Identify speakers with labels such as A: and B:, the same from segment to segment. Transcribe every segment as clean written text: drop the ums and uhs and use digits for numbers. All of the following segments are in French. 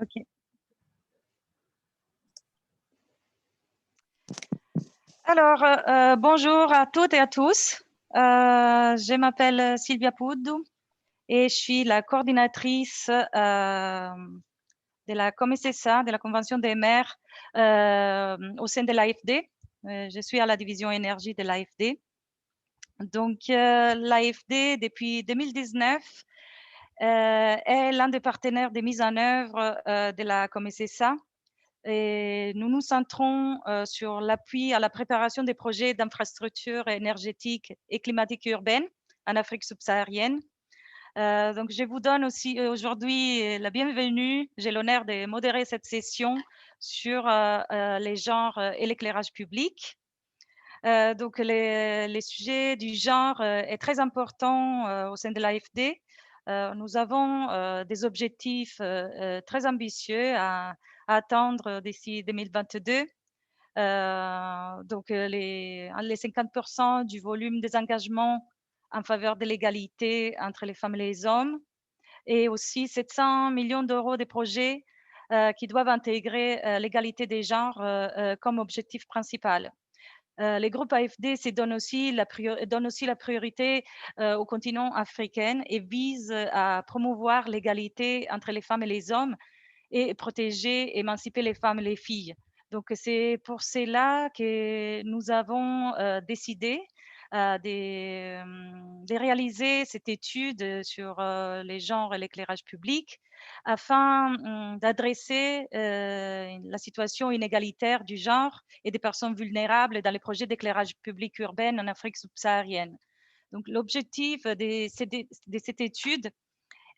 A: Ok. Alors, bonjour à toutes et à tous. Je m'appelle Sylvia Poudou et je suis la coordinatrice de la COMECESA, de la Convention des maires au sein de l'AFD. Je suis à la division énergie de l'AFD. Donc, l'AFD, depuis 2019, est l'un des partenaires de mise en œuvre de la COMECESA. Et nous nous centrons sur l'appui à la préparation des projets d'infrastructures énergétiques et climatiques urbaines en Afrique subsaharienne. Donc, je vous donne aussi aujourd'hui la bienvenue. J'ai l'honneur de modérer cette session sur les genres et l'éclairage public. Donc, les sujets du genre est très important au sein de l'AFD. Nous avons des objectifs très ambitieux à atteindre d'ici 2022. Donc, les 50% du volume des engagements en faveur de l'égalité entre les femmes et les hommes et aussi 700 millions d'euros de projets qui doivent intégrer l'égalité des genres comme objectif principal. Les groupes AFD donnent aussi la priorité au continent africain et visent à promouvoir l'égalité entre les femmes et les hommes et protéger, émanciper les femmes et les filles. Donc, c'est pour cela que nous avons décidé de réaliser cette étude sur les genres et l'éclairage public afin d'adresser la situation inégalitaire du genre et des personnes vulnérables dans les projets d'éclairage public urbain en Afrique subsaharienne. Donc, l'objectif de cette étude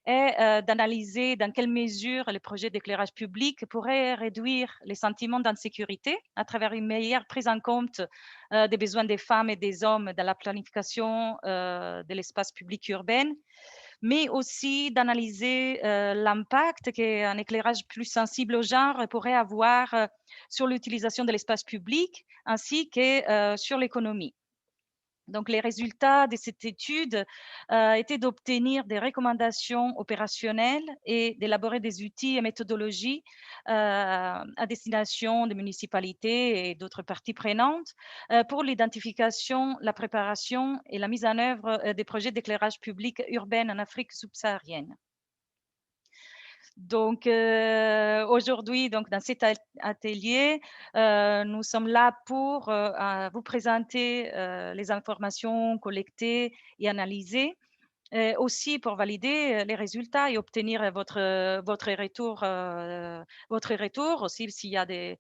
A: est d'analyser dans quelle mesure les projets d'éclairage public pourraient réduire les sentiments d'insécurité à travers une meilleure prise en compte des besoins des femmes et des hommes dans la planification de l'espace public urbain, mais aussi d'analyser l'impact qu'un éclairage plus sensible au genre pourrait avoir sur l'utilisation de l'espace public ainsi que sur l'économie. Donc, les résultats de cette étude étaient d'obtenir des recommandations opérationnelles et d'élaborer des outils et méthodologies à destination des municipalités et d'autres parties prenantes pour l'identification, la préparation et la mise en œuvre des projets d'éclairage public urbain en Afrique subsaharienne. Donc, aujourd'hui, donc, dans cet atelier, nous sommes là pour vous présenter les informations collectées et analysées, aussi pour valider les résultats et obtenir votre retour aussi s'il y a des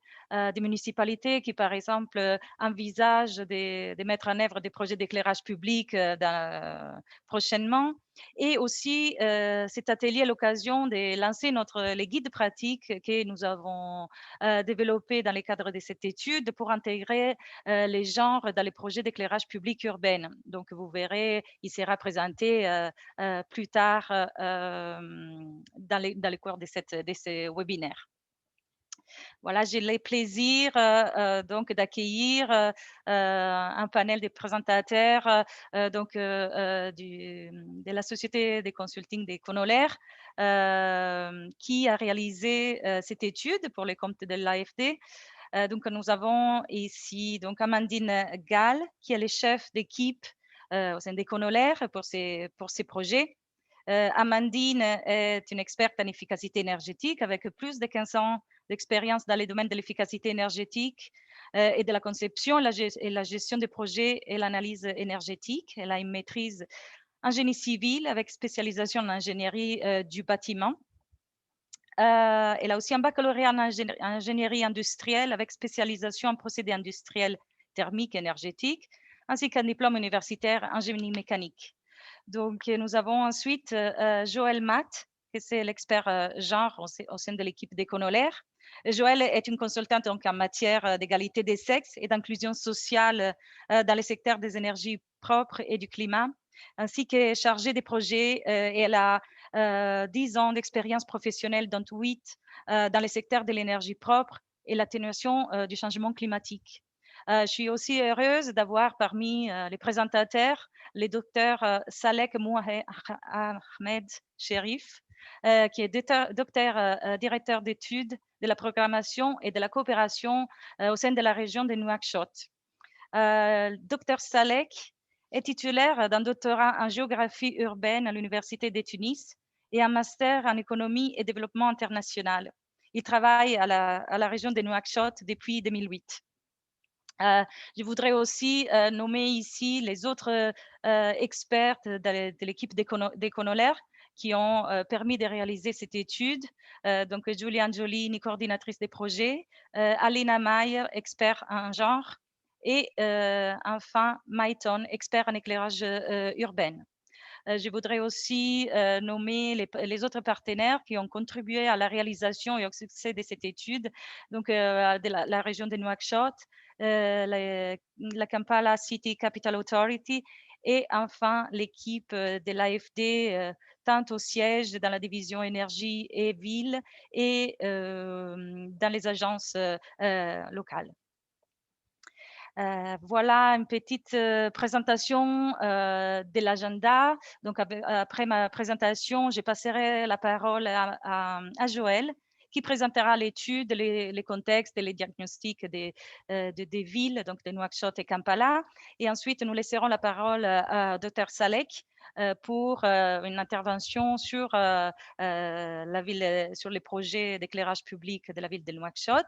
A: municipalités qui, par exemple, envisagent de mettre en œuvre des projets d'éclairage public prochainement. Et aussi, cet atelier est l'occasion de lancer les guides pratiques que nous avons développés dans le cadre de cette étude pour intégrer les genres dans les projets d'éclairage public urbain. Donc, vous verrez, il sera présenté plus tard dans les cours de ce webinaire. Voilà, j'ai le plaisir donc d'accueillir un panel de présentateurs de la société de consulting des Conolair qui a réalisé cette étude pour les comptes de l'AFD. Donc, nous avons ici donc Amandine Gall, qui est le chef d'équipe au sein des Conolair pour ces projets. Amandine est une experte en efficacité énergétique avec plus de 15 ans d'expérience dans les domaines de l'efficacité énergétique et de la conception et la gestion des projets et l'analyse énergétique. Elle a une maîtrise en génie civil avec spécialisation en ingénierie du bâtiment. Elle a aussi un baccalauréat en ingénierie industrielle avec spécialisation en procédés industriels thermiques énergétiques, ainsi qu'un diplôme universitaire en génie mécanique. Donc, nous avons ensuite Joël Matt, qui c'est l'expert genre au sein de l'équipe des Conolair. Joël est une consultante donc, en matière d'égalité des sexes et d'inclusion sociale dans le secteur des énergies propres et du climat, ainsi que chargée des projets. Et elle a 10 ans d'expérience professionnelle, dont 8 dans le secteur de l'énergie propre et l'atténuation du changement climatique. Je suis aussi heureuse d'avoir parmi les présentateurs les docteurs Salek Mouahe Ahmed Sherif, qui est directeur d'études de la programmation et de la coopération au sein de la région de Nouakchott. Dr Salek est titulaire d'un doctorat en géographie urbaine à l'Université de Tunis et un master en économie et développement international. Il travaille à la région de Nouakchott depuis 2008. Je voudrais aussi nommer ici les autres experts de l'équipe d'Econolaire qui ont permis de réaliser cette étude. Donc, Juliane Giolini, coordinatrice des projets, Alina Mayer, expert en genre, et enfin Maïton, expert en éclairage urbain. Je voudrais aussi nommer les autres partenaires qui ont contribué à la réalisation et au succès de cette étude, donc de la région de Nouakchott, la Kampala City Capital Authority et enfin l'équipe de l'AFD, tant au siège dans la division énergie et ville et dans les agences locales. Voilà une petite présentation de l'agenda. Donc, après ma présentation, je passerai la parole à Joël, qui présentera l'étude, les contextes et les diagnostics des villes, donc de Nouakchott et Kampala. Et ensuite, nous laisserons la parole à Dr Salek pour une intervention sur la ville, sur les projets d'éclairage public de la ville de Nouakchott.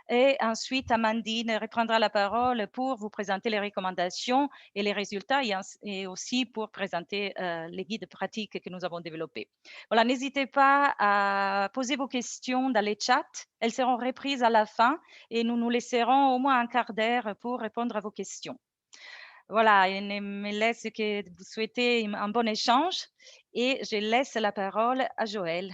A: Et ensuite, Amandine reprendra la parole pour vous présenter les recommandations et les résultats et aussi pour présenter les guides pratiques que nous avons développés. Voilà, n'hésitez pas à poser vos questions dans les chats. Elles seront reprises à la fin et nous nous laisserons au moins un quart d'heure pour répondre à vos questions. Voilà, il ne me laisse que vous souhaiter un bon échange et je laisse la parole à Joël.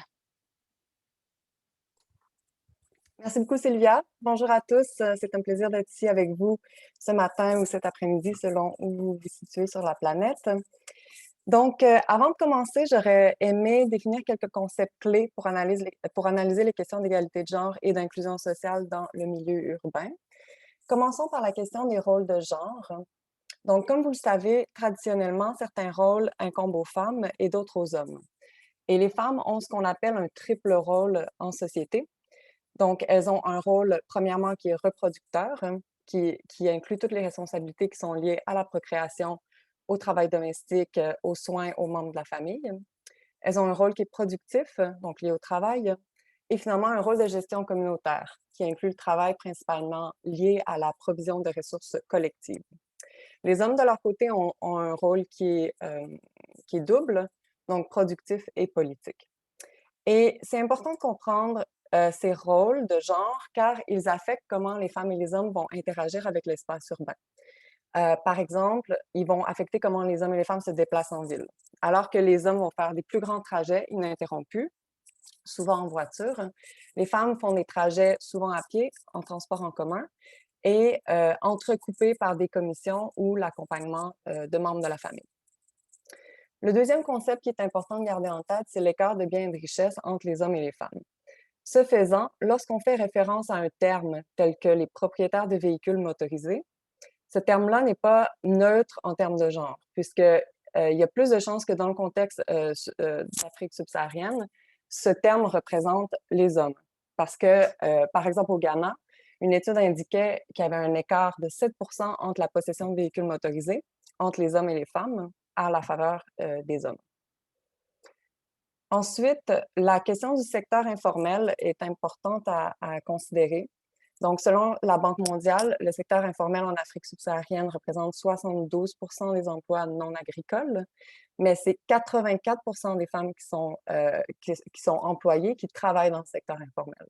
B: Merci beaucoup, Sylvia. Bonjour à tous. C'est un plaisir d'être ici avec vous ce matin ou cet après-midi, selon où vous vous situez sur la planète. Donc, avant de commencer, j'aurais aimé définir quelques concepts clés pour analyser les questions d'égalité de genre et d'inclusion sociale dans le milieu urbain. Commençons par la question des rôles de genre. Donc, comme vous le savez, traditionnellement, certains rôles incombent aux femmes et d'autres aux hommes. Et les femmes ont ce qu'on appelle un triple rôle en société. Donc, elles ont un rôle, premièrement, qui est reproducteur, qui inclut toutes les responsabilités qui sont liées à la procréation, au travail domestique, aux soins aux membres de la famille. Elles ont un rôle qui est productif, donc lié au travail, et finalement un rôle de gestion communautaire, qui inclut le travail principalement lié à la provision de ressources collectives. Les hommes, de leur côté, ont un rôle qui est double, donc productif et politique. Et c'est important de comprendre ces rôles de genre car ils affectent comment les femmes et les hommes vont interagir avec l'espace urbain. Par exemple, ils vont affecter comment les hommes et les femmes se déplacent en ville. Alors que les hommes vont faire des plus grands trajets ininterrompus, souvent en voiture, les femmes font des trajets souvent à pied, en transport en commun, et entrecoupés par des commissions ou l'accompagnement de membres de la famille. Le deuxième concept qui est important de garder en tête, c'est l'écart de biens et de richesse entre les hommes et les femmes. Ce faisant, lorsqu'on fait référence à un terme tel que les propriétaires de véhicules motorisés, ce terme-là n'est pas neutre en termes de genre, puisque il y a plus de chances que dans le contexte d'Afrique subsaharienne, ce terme représente les hommes. Parce que, par exemple, au Ghana, une étude indiquait qu'il y avait un écart de 7 entre la possession de véhicules motorisés, entre les hommes et les femmes, à la faveur des hommes. Ensuite, la question du secteur informel est importante à considérer. Donc, selon la Banque mondiale, le secteur informel en Afrique subsaharienne représente 72 des emplois non agricoles, mais c'est 84 des femmes qui sont employées, qui travaillent dans le secteur informel.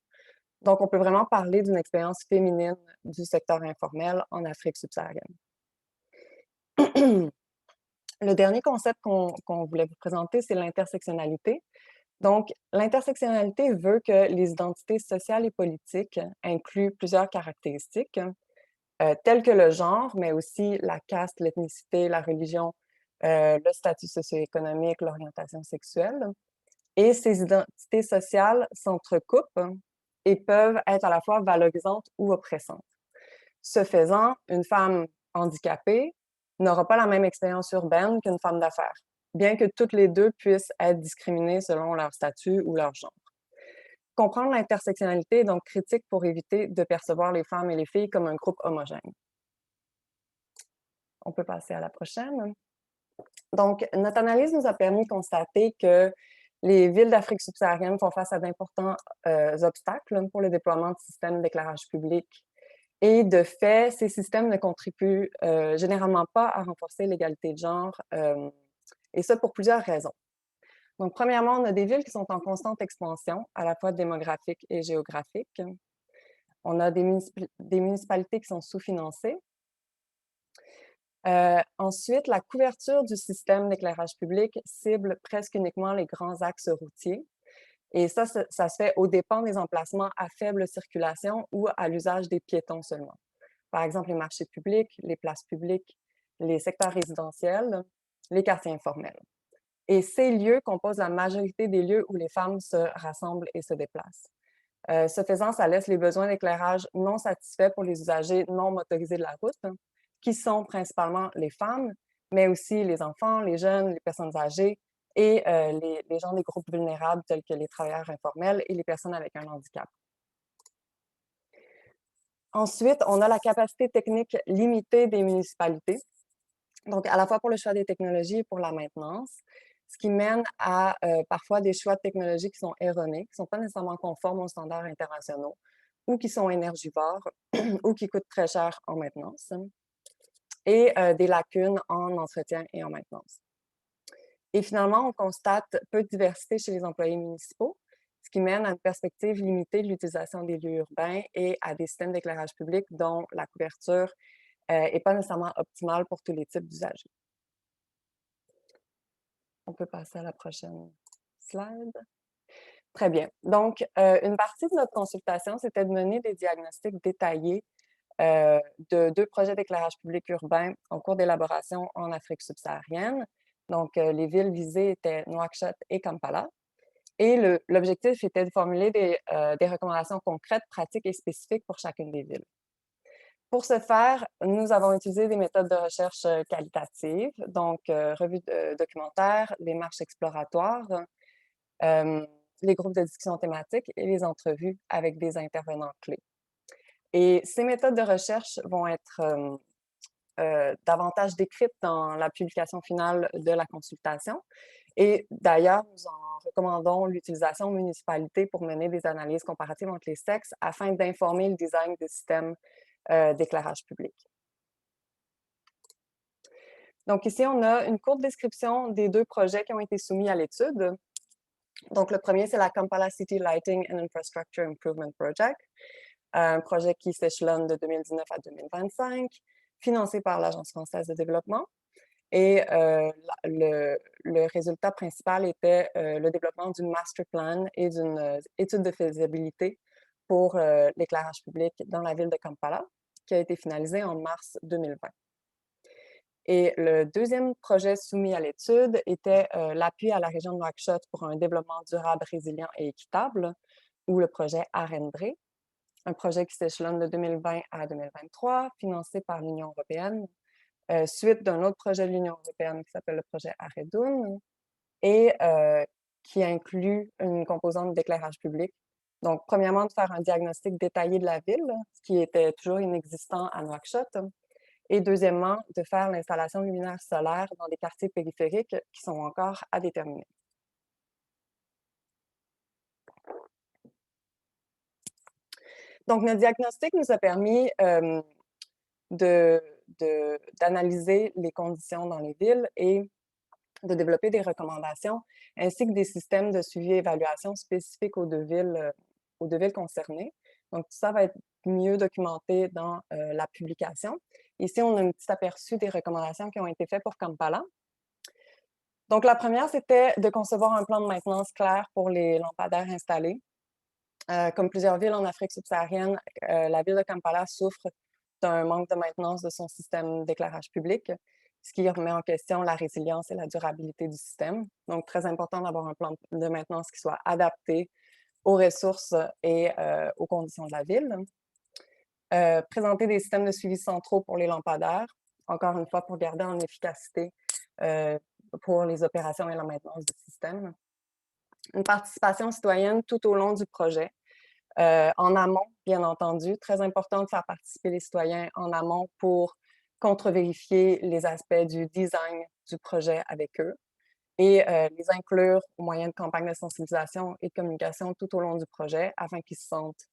B: Donc, on peut vraiment parler d'une expérience féminine du secteur informel en Afrique subsaharienne. Le dernier concept qu'on voulait vous présenter, c'est l'intersectionnalité. Donc, l'intersectionnalité veut que les identités sociales et politiques incluent plusieurs caractéristiques, telles que le genre, mais aussi la caste, l'ethnicité, la religion, le statut socio-économique, l'orientation sexuelle. Et ces identités sociales s'entrecoupent et peuvent être à la fois valorisantes ou oppressantes. Ce faisant, une femme handicapée n'aura pas la même expérience urbaine qu'une femme d'affaires, bien que toutes les deux puissent être discriminées selon leur statut ou leur genre. Comprendre l'intersectionnalité est donc critique pour éviter de percevoir les femmes et les filles comme un groupe homogène. On peut passer à la prochaine. Donc, notre analyse nous a permis de constater que les villes d'Afrique subsaharienne font face à d'importants obstacles pour le déploiement de systèmes d'éclairage public. Et de fait, ces systèmes ne contribuent généralement pas à renforcer l'égalité de genre, et ça pour plusieurs raisons. Donc, premièrement, on a des villes qui sont en constante expansion, à la fois démographique et géographique. On a des municipalités qui sont sous-financées. Ensuite, la couverture du système d'éclairage public cible presque uniquement les grands axes routiers. Et ça se fait aux dépens des emplacements à faible circulation ou à l'usage des piétons seulement. Par exemple, les marchés publics, les places publiques, les secteurs résidentiels, les quartiers informels. Et ces lieux composent la majorité des lieux où les femmes se rassemblent et se déplacent. Ce faisant, ça laisse les besoins d'éclairage non satisfaits pour les usagers non motorisés de la route, qui sont principalement les femmes, mais aussi les enfants, les jeunes, les personnes âgées et les gens des groupes vulnérables tels que les travailleurs informels et les personnes avec un handicap. Ensuite, on a la capacité technique limitée des municipalités, donc à la fois pour le choix des technologies et pour la maintenance, ce qui mène à parfois des choix de technologies qui sont erronés, qui ne sont pas nécessairement conformes aux standards internationaux, ou qui sont énergivores, ou qui coûtent très cher en maintenance, et des lacunes en entretien et en maintenance. Et finalement, on constate peu de diversité chez les employés municipaux, ce qui mène à une perspective limitée de l'utilisation des lieux urbains et à des systèmes d'éclairage public dont la couverture n'est pas nécessairement optimale pour tous les types d'usagers. On peut passer à la prochaine slide. Très bien. Donc, une partie de notre consultation, c'était de mener des diagnostics détaillés de 2 projets d'éclairage public urbain en cours d'élaboration en Afrique subsaharienne. Donc, les villes visées étaient Nouakchott et Kampala. Et l'objectif était de formuler des recommandations concrètes, pratiques et spécifiques pour chacune des villes. Pour ce faire, nous avons utilisé des méthodes de recherche qualitatives, donc revues documentaires, les marches exploratoires, les groupes de discussion thématiques et les entrevues avec des intervenants clés. Et ces méthodes de recherche vont être davantage décrites dans la publication finale de la consultation. Et d'ailleurs, nous en recommandons l'utilisation aux municipalités pour mener des analyses comparatives entre les sexes afin d'informer le design des systèmes d'éclairage public. Donc ici, on a une courte description des 2 projets qui ont été soumis à l'étude. Donc le premier, c'est la Kampala City Lighting and Infrastructure Improvement Project, un projet qui s'échelonne de 2019 à 2025, financé par l'Agence française de développement. Et le résultat principal était le développement d'une master plan et d'une étude de faisabilité pour l'éclairage public dans la ville de Kampala, qui a été finalisée en mars 2020. Et le deuxième projet soumis à l'étude était l'appui à la région de Nouakchott pour un développement durable, résilient et équitable, ou le projet Arendre, un projet qui s'échelonne de 2020 à 2023, financé par l'Union européenne, suite d'un autre projet de l'Union européenne qui s'appelle le projet Aredoun et qui inclut une composante d'éclairage public. Donc, premièrement, de faire un diagnostic détaillé de la ville, ce qui était toujours inexistant à Nouakchott. Et deuxièmement, de faire l'installation luminaire solaire dans des quartiers périphériques qui sont encore à déterminer. Donc, notre diagnostic nous a permis d'analyser les conditions dans les villes et de développer des recommandations, ainsi que des systèmes de suivi et évaluation spécifiques aux 2 villes concernées. Donc, tout ça va être mieux documenté dans la publication. Ici, on a un petit aperçu des recommandations qui ont été faites pour Kampala. Donc, la première, c'était de concevoir un plan de maintenance clair pour les lampadaires installés. Comme plusieurs villes en Afrique subsaharienne, la ville de Kampala souffre d'un manque de maintenance de son système d'éclairage public, ce qui remet en question la résilience et la durabilité du système. Donc, très important d'avoir un plan de maintenance qui soit adapté aux ressources et aux conditions de la ville. Présenter des systèmes de suivi centraux pour les lampadaires, encore une fois pour garder en efficacité pour les opérations et la maintenance du système. Une participation citoyenne tout au long du projet. En amont, bien entendu, très important de faire participer les citoyens en amont pour contre-vérifier les aspects du design du projet avec eux et les inclure au moyen de campagnes de sensibilisation et de communication tout au long du projet afin qu'ils se sentent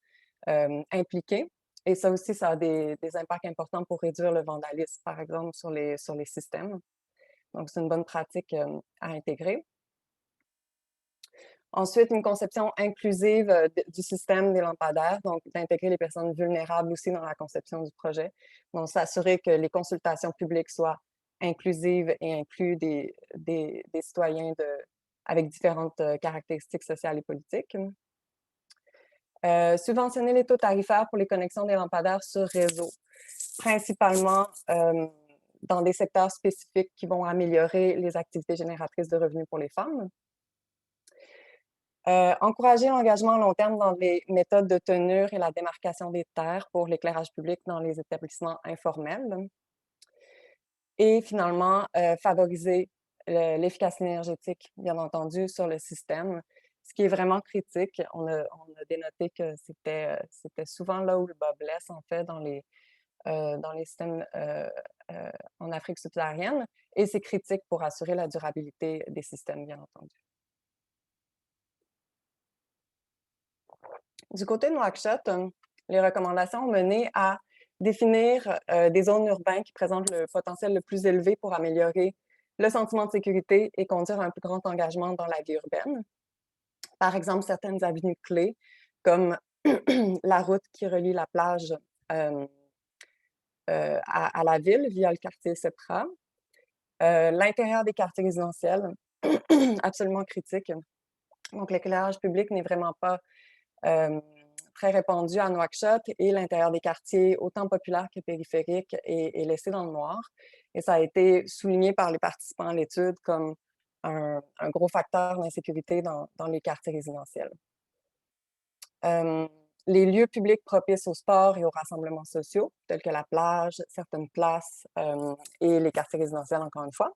B: impliqués. Et ça aussi, ça a des impacts importants pour réduire le vandalisme, par exemple, sur les systèmes. Donc, c'est une bonne pratique à intégrer. Ensuite, une conception inclusive du système des lampadaires, donc d'intégrer les personnes vulnérables aussi dans la conception du projet. Donc, s'assurer que les consultations publiques soient inclusives et incluent des citoyens avec différentes caractéristiques sociales et politiques. Subventionner les taux tarifaires pour les connexions des lampadaires sur réseau, principalement dans des secteurs spécifiques qui vont améliorer les activités génératrices de revenus pour les femmes. Encourager l'engagement à long terme dans les méthodes de tenure et la démarcation des terres pour l'éclairage public dans les établissements informels. Et finalement, favoriser l'efficacité énergétique, bien entendu, sur le système, ce qui est vraiment critique. On a dénoté que c'était souvent là où le bas blesse, en fait, dans les systèmes en Afrique subsaharienne, et c'est critique pour assurer la durabilité des systèmes, bien entendu. Du côté de Nouakchott, les recommandations ont mené à définir des zones urbaines qui présentent le potentiel le plus élevé pour améliorer le sentiment de sécurité et conduire à un plus grand engagement dans la vie urbaine. Par exemple, certaines avenues clés, comme la route qui relie la plage à la ville via le quartier Septra, l'intérieur des quartiers résidentiels, absolument critique. Donc, l'éclairage public n'est vraiment pas très répandu à Nouakchott et l'intérieur des quartiers, autant populaires que périphériques, est laissé dans le noir. Et ça a été souligné par les participants à l'étude comme un gros facteur d'insécurité dans les quartiers résidentiels. Les lieux publics propices au sport et aux rassemblements sociaux, tels que la plage, certaines places et les quartiers résidentiels, encore une fois.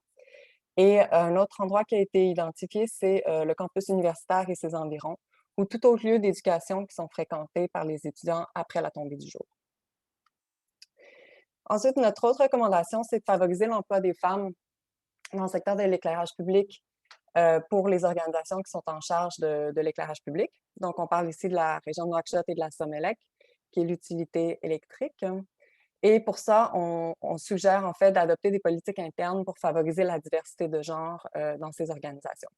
B: Et un autre endroit qui a été identifié, c'est le campus universitaire et ses environs, ou tout autre lieu d'éducation qui sont fréquentés par les étudiants après la tombée du jour. Ensuite, notre autre recommandation, c'est de favoriser l'emploi des femmes dans le secteur de l'éclairage public pour les organisations qui sont en charge de l'éclairage public. Donc, on parle ici de la région de Nouakchott et de la Sommelec, qui est l'utilité électrique. Et pour ça, on suggère en fait d'adopter des politiques internes pour favoriser la diversité de genre dans ces organisations.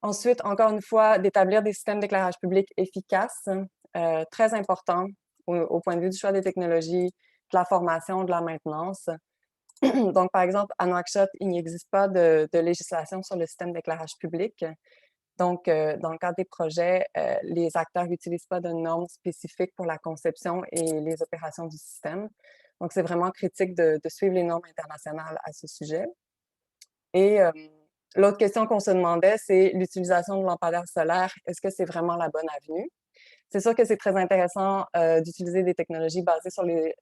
B: Ensuite, encore une fois, d'établir des systèmes d'éclairage public efficaces, très importants au point de vue du choix des technologies, de la formation, de la maintenance. Donc, par exemple, à Nouakchott, il n'existe pas de législation sur le système d'éclairage public. Donc, dans le cadre des projets, les acteurs n'utilisent pas de normes spécifiques pour la conception et les opérations du système. Donc, c'est vraiment critique de suivre les normes internationales à ce sujet. Et l'autre question qu'on se demandait, c'est l'utilisation de lampadaires solaires. Est-ce que c'est vraiment la bonne avenue? C'est sûr que c'est très intéressant d'utiliser des technologies basées sur les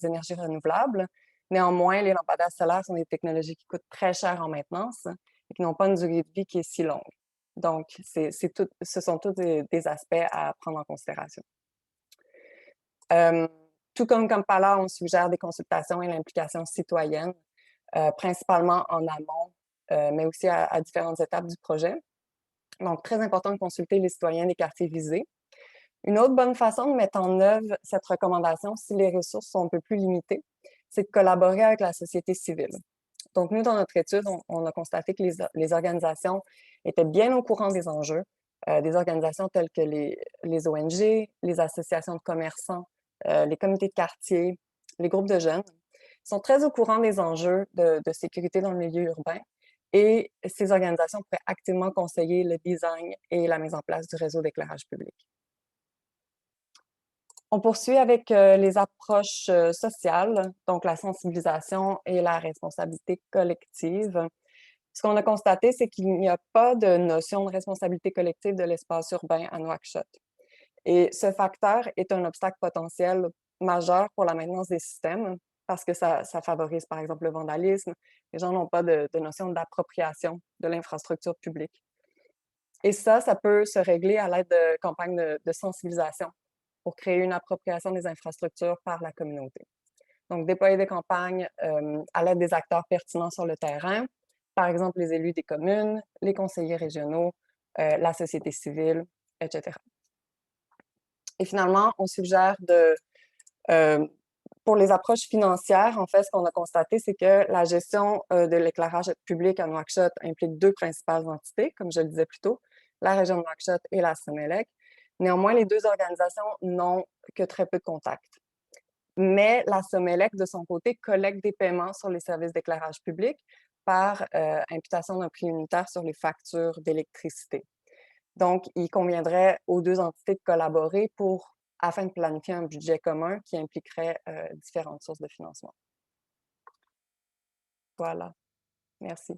B: énergies renouvelables. Néanmoins, les lampadaires solaires sont des technologies qui coûtent très cher en maintenance et qui n'ont pas une durée de vie qui est si longue. Donc, ce sont tous des aspects à prendre en considération. Tout comme Kampala, on suggère des consultations et l'implication citoyenne, principalement en amont, mais aussi à différentes étapes du projet. Donc, très important de consulter les citoyens des quartiers visés. Une autre bonne façon de mettre en œuvre cette recommandation, si les ressources sont un peu plus limitées, c'est de collaborer avec la société civile. Donc, nous, dans notre étude, on a constaté que les organisations étaient bien au courant des enjeux, des organisations telles que les ONG, les associations de commerçants, les comités de quartier, les groupes de jeunes, sont très au courant des enjeux de sécurité dans le milieu urbain et ces organisations pourraient activement conseiller le design et la mise en place du réseau d'éclairage public. On poursuit avec les approches sociales, donc la sensibilisation et la responsabilité collective. Ce qu'on a constaté, c'est qu'il n'y a pas de notion de responsabilité collective de l'espace urbain à Nouakchott. Et ce facteur est un obstacle potentiel majeur pour la maintenance des systèmes parce que ça favorise, par exemple, le vandalisme. Les gens n'ont pas de notion d'appropriation de l'infrastructure publique. Et ça peut se régler à l'aide de campagnes de sensibilisation pour créer une appropriation des infrastructures par la communauté. Donc, déployer des campagnes à l'aide des acteurs pertinents sur le terrain, par exemple les élus des communes, les conseillers régionaux, la société civile, etc. Et finalement, on suggère pour les approches financières, en fait, ce qu'on a constaté, c'est que la gestion de l'éclairage public à Nouakchott implique deux principales entités, comme je le disais plus tôt, la région de Nouakchott et la Somélec. Néanmoins, les deux organisations n'ont que très peu de contacts. Mais la Somélec, de son côté, collecte des paiements sur les services d'éclairage public par imputation d'un prix unitaire sur les factures d'électricité. Donc, il conviendrait aux deux entités de collaborer afin de planifier un budget commun qui impliquerait différentes sources de financement. Voilà. Merci.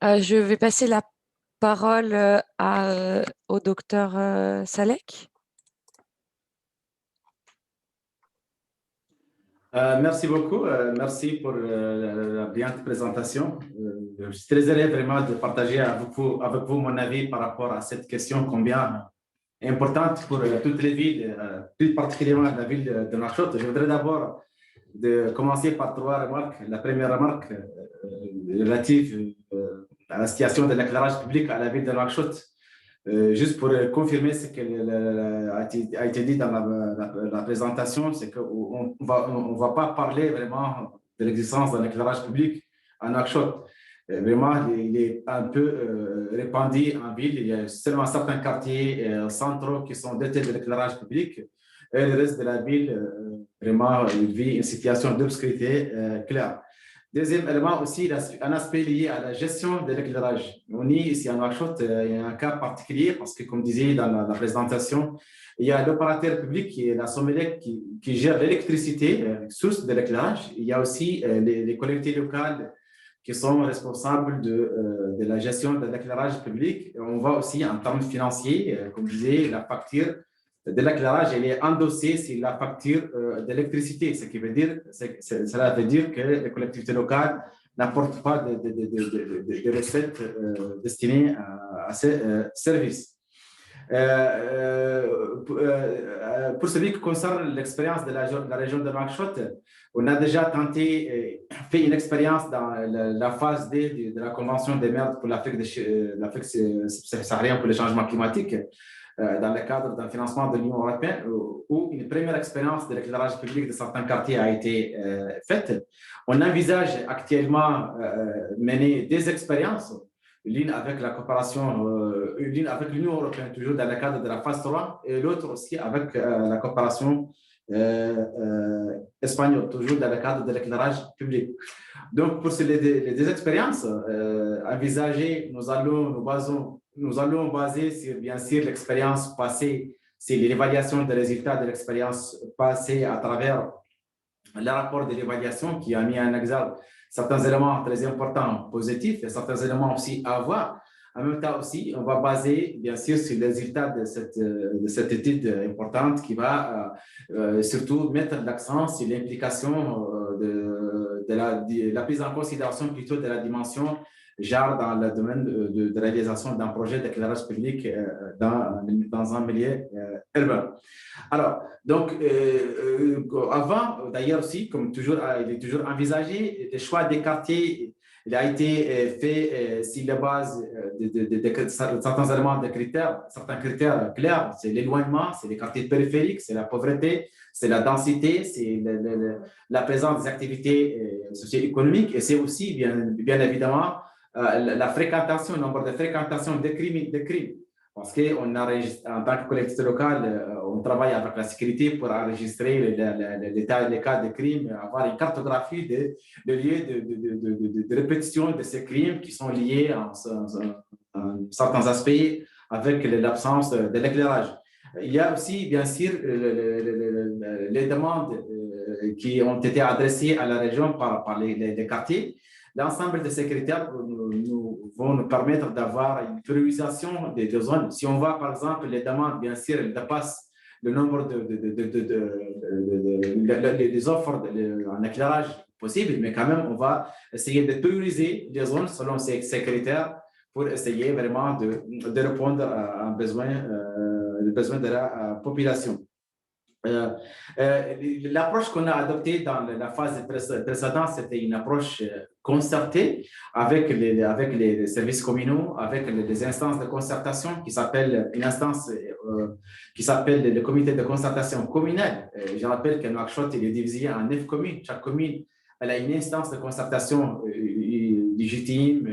C: Je vais passer la parole au docteur Salek.
D: Merci beaucoup. Merci pour la brillante présentation. Je suis très heureux vraiment de partager avec vous mon avis par rapport à cette question combien importante pour toutes les villes, plus particulièrement la ville de Nouakchott. Je voudrais d'abord commencer par trois remarques. La première remarque relative à la situation de l'éclairage public à la ville de Nouakchott. Juste pour confirmer ce qui a été dit dans la présentation, c'est qu'on ne va pas parler vraiment de l'existence d'un éclairage public à Nouakchott. Vraiment, il est un peu répandu en ville. Il y a seulement certains quartiers centraux qui sont dotés de l'éclairage public. Et le reste de la ville, vraiment, il vit une situation d'obscurité claire. Deuxième élément aussi, un aspect lié à la gestion de l'éclairage. On est ici à Nouakchott, il y a un cas particulier parce que, comme disait dans la présentation, il y a l'opérateur public qui est la Somélec qui gère l'électricité, source de l'éclairage. Il y a aussi les collectivités locales qui sont responsables de la gestion de l'éclairage public. Et on voit aussi en termes financiers, comme je disais, la facture de l'éclairage, elle est endossée sur la facture d'électricité, ce qui veut dire, cela veut dire que les collectivités locales n'apportent pas de recettes destinées à ces services. Pour ce qui concerne l'expérience de la région de Nouakchott, on a déjà fait une expérience dans la phase D de la Convention des maires pour l'Afrique subsaharienne pour le changement climatique, dans le cadre d'un financement de l'Union européenne, où une première expérience de l'éclairage public de certains quartiers a été faite. On envisage actuellement mener des expériences, l'une avec la coopération, l'une avec l'Union européenne, toujours dans le cadre de la phase 3, et l'autre aussi avec la coopération espagnole, toujours dans le cadre de l'éclairage public. Donc, pour les deux expériences envisagées, nous allons baser sur, bien sûr, l'expérience passée, c'est l'évaluation des résultats de l'expérience passée à travers le rapport de l'évaluation qui a mis en exergue certains éléments très importants, positifs, et certains éléments aussi à voir. En même temps aussi, on va baser, bien sûr, sur les résultats de cette étude importante qui va surtout mettre l'accent sur l'implication de la prise en considération plutôt de la dimension genre dans le domaine de réalisation d'un projet d'éclairage public dans un milieu urbain. Alors, donc, avant, d'ailleurs aussi, comme toujours, il est toujours envisagé, le choix des quartiers, il a été fait sur la base de certains éléments de critères, certains critères clairs, c'est l'éloignement, c'est les quartiers périphériques, c'est la pauvreté, c'est la densité, c'est la présence des activités socio-économiques, et c'est aussi, bien évidemment, la fréquentation, le nombre de fréquentations des crimes. Parce qu'en tant que collectivité locale, on travaille avec la sécurité pour enregistrer les cas de crimes, avoir une cartographie des lieux de répétition de ces crimes qui sont liés à certains aspects avec l'absence de l'éclairage. Il y a aussi, bien sûr, les demandes qui ont été adressées à la région par les quartiers. L'ensemble de ces critères vont nous permettre d'avoir une priorisation des zones. Si on voit, par exemple, les demandes, bien sûr, elles dépassent le nombre des offres en éclairage possible, mais quand même, on va essayer de prioriser les zones selon ces critères pour essayer vraiment de répondre à un besoin, le besoin de la population. L'approche qu'on a adoptée dans la phase précédente, c'était une approche concertée avec les services communaux, avec les instances de concertation qui s'appelle une instance qui s'appelle le comité de concertation communal. Je rappelle que Nouakchott est divisé en 9 communes. Chaque commune elle a une instance de concertation légitime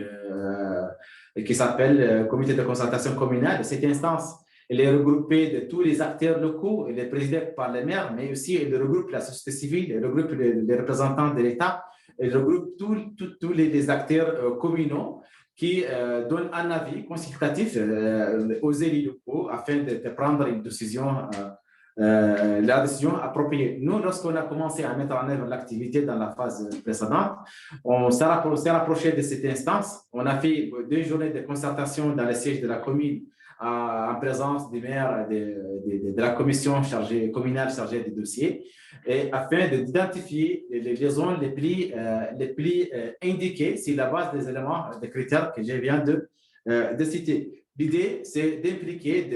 D: qui s'appelle comité de concertation communal. Cette instance elle est regroupée de tous les acteurs locaux, elle est présidée par les maires, mais aussi elle regroupe la société civile, elle regroupe les représentants de l'État, elle regroupe tous les acteurs communaux qui donnent un avis consultatif aux élus locaux afin de prendre une décision, la décision appropriée. Nous, lorsqu'on a commencé à mettre en œuvre l'activité dans la phase précédente, on s'est rapproché de cette instance. On a fait 2 journées de concertation dans le siège de la commune en présence des maires de la commission communale chargée des dossiers, et afin d'identifier les zones les plus indiquées sur la base des éléments, des critères que je viens de citer. L'idée, c'est d'impliquer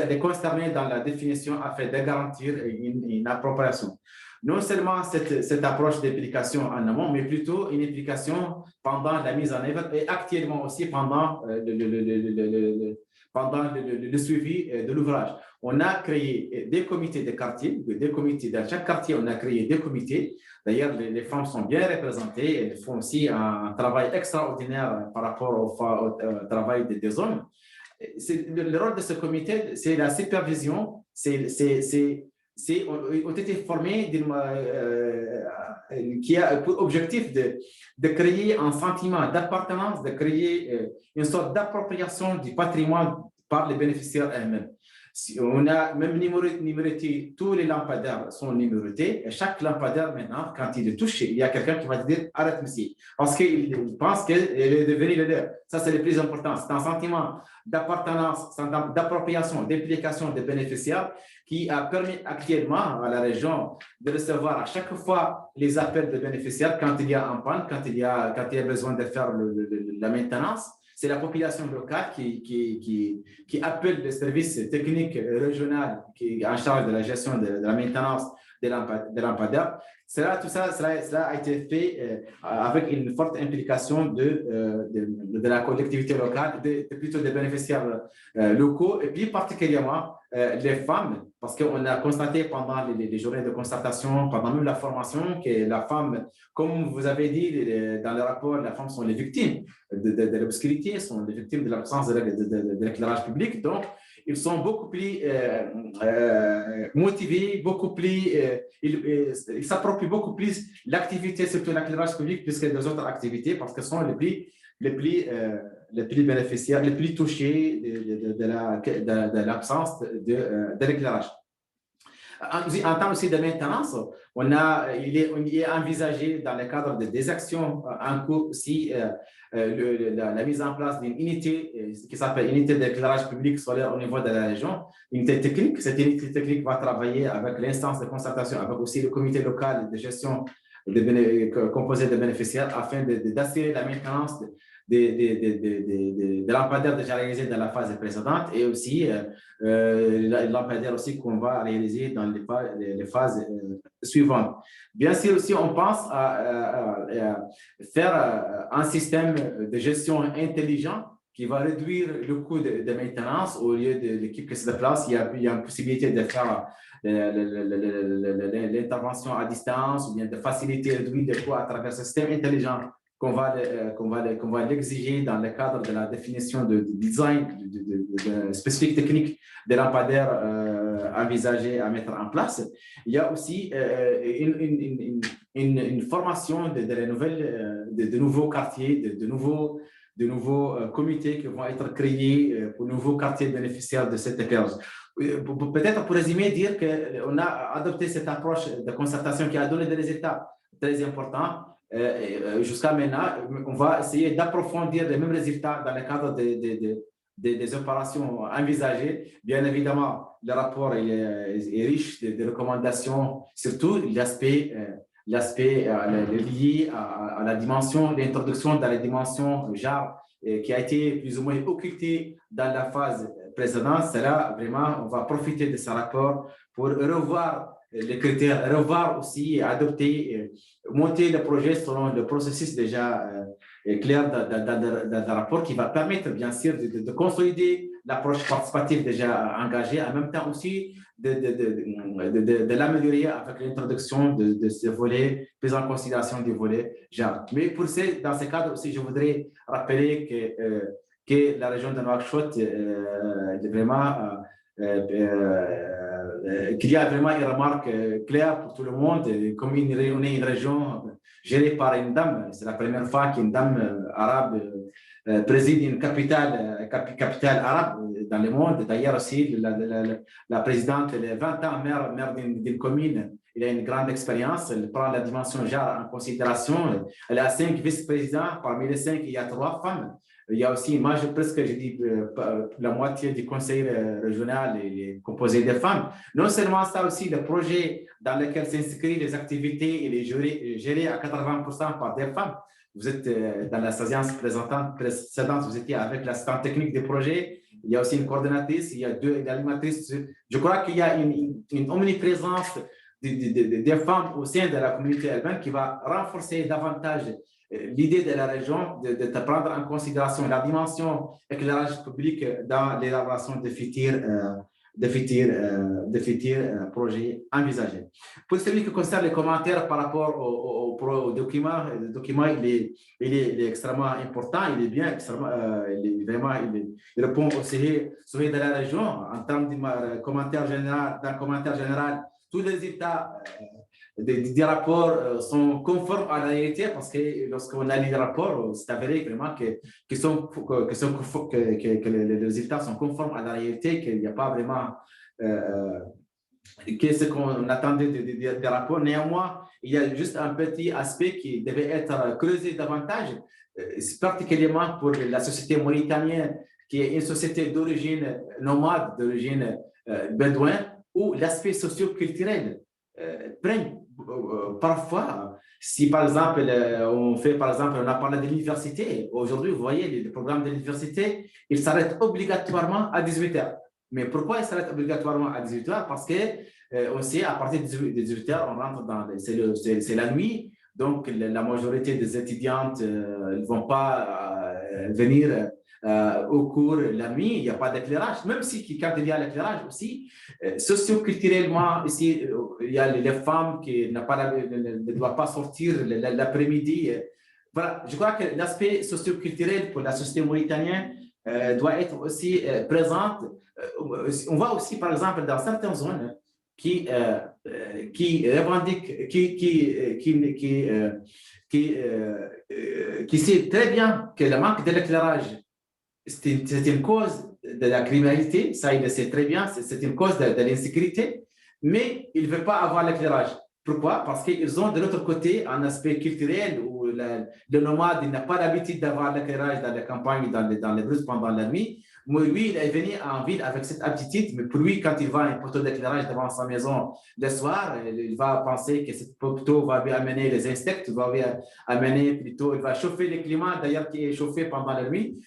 D: les concernés dans la définition afin de garantir une appropriation. Non seulement cette approche d'implication en amont, mais plutôt une implication pendant la mise en œuvre et actuellement aussi pendant le suivi de l'ouvrage. On a créé des comités de quartier, dans chaque quartier, on a créé des comités. D'ailleurs, les femmes sont bien représentées, elles font aussi un travail extraordinaire par rapport au travail des hommes. Le rôle de ce comité, c'est la supervision, ont été formés qui a pour objectif de créer un sentiment d'appartenance, de créer une sorte d'appropriation du patrimoine par les bénéficiaires eux-mêmes. On a même numéroté, tous les lampadaires sont numérotés, et chaque lampadaire maintenant, quand il est touché, il y a quelqu'un qui va te dire arrête monsieur, parce qu'il pense qu'il est devenu le leur. Ça, c'est le plus important. C'est un sentiment d'appartenance, d'appropriation, d'implication des bénéficiaires qui a permis actuellement à la région de recevoir à chaque fois les appels de bénéficiaires quand il y a un panne, quand il y a besoin de faire la maintenance. C'est la population locale qui appelle le service technique régional qui est en charge de la gestion de la maintenance des lampadaires. Tout ça a été fait avec une forte implication de la collectivité locale, plutôt des bénéficiaires locaux, et puis particulièrement les femmes, parce qu'on a constaté pendant les journées de concertation, pendant même la formation, que la femme, comme vous avez dit dans le rapport, les femmes sont les victimes de l'obscurité, sont les victimes de l'absence de l'éclairage public. Donc, ils sont beaucoup plus motivés, beaucoup plus, ils s'approprient beaucoup plus l'activité, surtout l'éclairage public, plus que les autres activités, parce qu'elles sont les plus bénéficiaires, les plus touchés de l'absence de l'éclairage. En termes aussi de maintenance, il est envisagé dans le cadre des actions en cours aussi la mise en place d'une unité qui s'appelle unité d'éclairage public solaire au niveau de la région, unité technique. Cette unité technique va travailler avec l'instance de concertation, avec aussi le comité local de gestion composé de bénéficiaires afin d'assurer la maintenance des lampadaires déjà réalisés dans la phase précédente et aussi les lampadaires aussi qu'on va réaliser dans les phases suivantes. Bien sûr aussi, on pense à faire un système de gestion intelligent qui va réduire le coût de maintenance. Au lieu de l'équipe qui se déplace, il y a une possibilité de faire l'intervention à distance ou bien de faciliter réduire les coûts à travers ce système intelligent qu'on va l'exiger dans le cadre de la définition de design de spécifique technique des lampadaires envisagés à mettre en place. Il y a aussi une formation de nouveaux quartiers, de nouveaux comités qui vont être créés pour nouveaux quartiers bénéficiaires de cette éclairage. Peut-être pour résumer, dire qu'on a adopté cette approche de concertation qui a donné des résultats très importants. Jusqu'à maintenant, on va essayer d'approfondir les mêmes résultats dans le cadre des opérations envisagées. Bien évidemment, le rapport est riche de recommandations, surtout l'aspect lié à la dimension, l'introduction dans les dimensions genre qui a été plus ou moins occultée dans la phase précédente. C'est là, vraiment, on va profiter de ce rapport pour revoir les critères, revoir aussi, adopter, monter le projet selon le processus déjà clair dans le rapport qui va permettre, bien sûr, de consolider l'approche participative déjà engagée, en même temps aussi de l'améliorer avec l'introduction de ce volet, prise en considération du volet genre. Mais dans ce cadre aussi, je voudrais rappeler que la région de Nouakchott vraiment qu'il y a vraiment une remarque claire pour tout le monde, comme on est une région gérée par une dame. C'est la première fois qu'une dame arabe préside une capitale arabe dans le monde. D'ailleurs aussi, la présidente, elle est 20 ans maire d'une commune. Elle a une grande expérience, elle prend la dimension genre en considération. Elle a 5 vice-présidents, parmi les 5, il y a 3 femmes. Il y a aussi, moi, presque, je dis, la moitié du conseil régional est composé de femmes. Non seulement ça, aussi, le projet dans lequel s'inscrivent les activités, il est géré à 80% par des femmes. Vous êtes dans la séance précédente, vous étiez avec l'assistante technique du projet. Il y a aussi une coordonnatrice, il y a 2 animatrices. Je crois qu'il y a une omniprésence des femmes au sein de la communauté urbaine qui va renforcer davantage l'idée de la région de prendre en considération la dimension éclairage public dans l'élaboration de futurs projets envisagés. Pour ce qui concerne les commentaires par rapport au document, le document il est extrêmement important, il est bien, il répond au souhait de la région en termes de commentaire général. Tous les résultats des rapports sont conformes à la réalité parce que lorsqu'on a lu les rapports, c'est avéré vraiment que les résultats sont conformes à la réalité, qu'il n'y a pas vraiment ce qu'on attendait des rapports. Néanmoins, il y a juste un petit aspect qui devait être creusé davantage, particulièrement pour la société mauritanienne, qui est une société d'origine nomade, d'origine bédouin, où l'aspect socio-culturel prenne parfois, si par exemple on a parlé de l'université, aujourd'hui vous voyez les programmes de l'université, ils s'arrêtent obligatoirement à 18h. Mais pourquoi ils s'arrêtent obligatoirement à 18h? Parce que on sait à partir de 18h on rentre c'est la nuit, donc la majorité des étudiantes ne vont pas venir au cours la nuit, il n'y a pas d'éclairage, même si quand il y a l'éclairage aussi, socio-culturellement, ici, il y a les femmes qui ne doivent pas sortir l'après-midi. Voilà, je crois que l'aspect socio-culturel pour la société mauritanienne doit être aussi présente. On voit aussi, par exemple, dans certaines zones qui revendiquent, qui sait très bien que le manque de l'éclairage c'est une cause de la criminalité, ça il le sait très bien, c'est une cause de l'insécurité, mais ils ne veulent pas avoir l'éclairage. Pourquoi? Parce qu'ils ont de l'autre côté un aspect culturel où le nomade n'a pas l'habitude d'avoir l'éclairage dans les campagnes, dans les brouses pendant la nuit. Mais lui, il est venu en ville avec cette aptitude, mais pour lui, quand il voit un poteau d'éclairage devant sa maison le soir, il va penser que ce poteau va lui amener les insectes, il va chauffer le climat, d'ailleurs qui est chauffé pendant la nuit.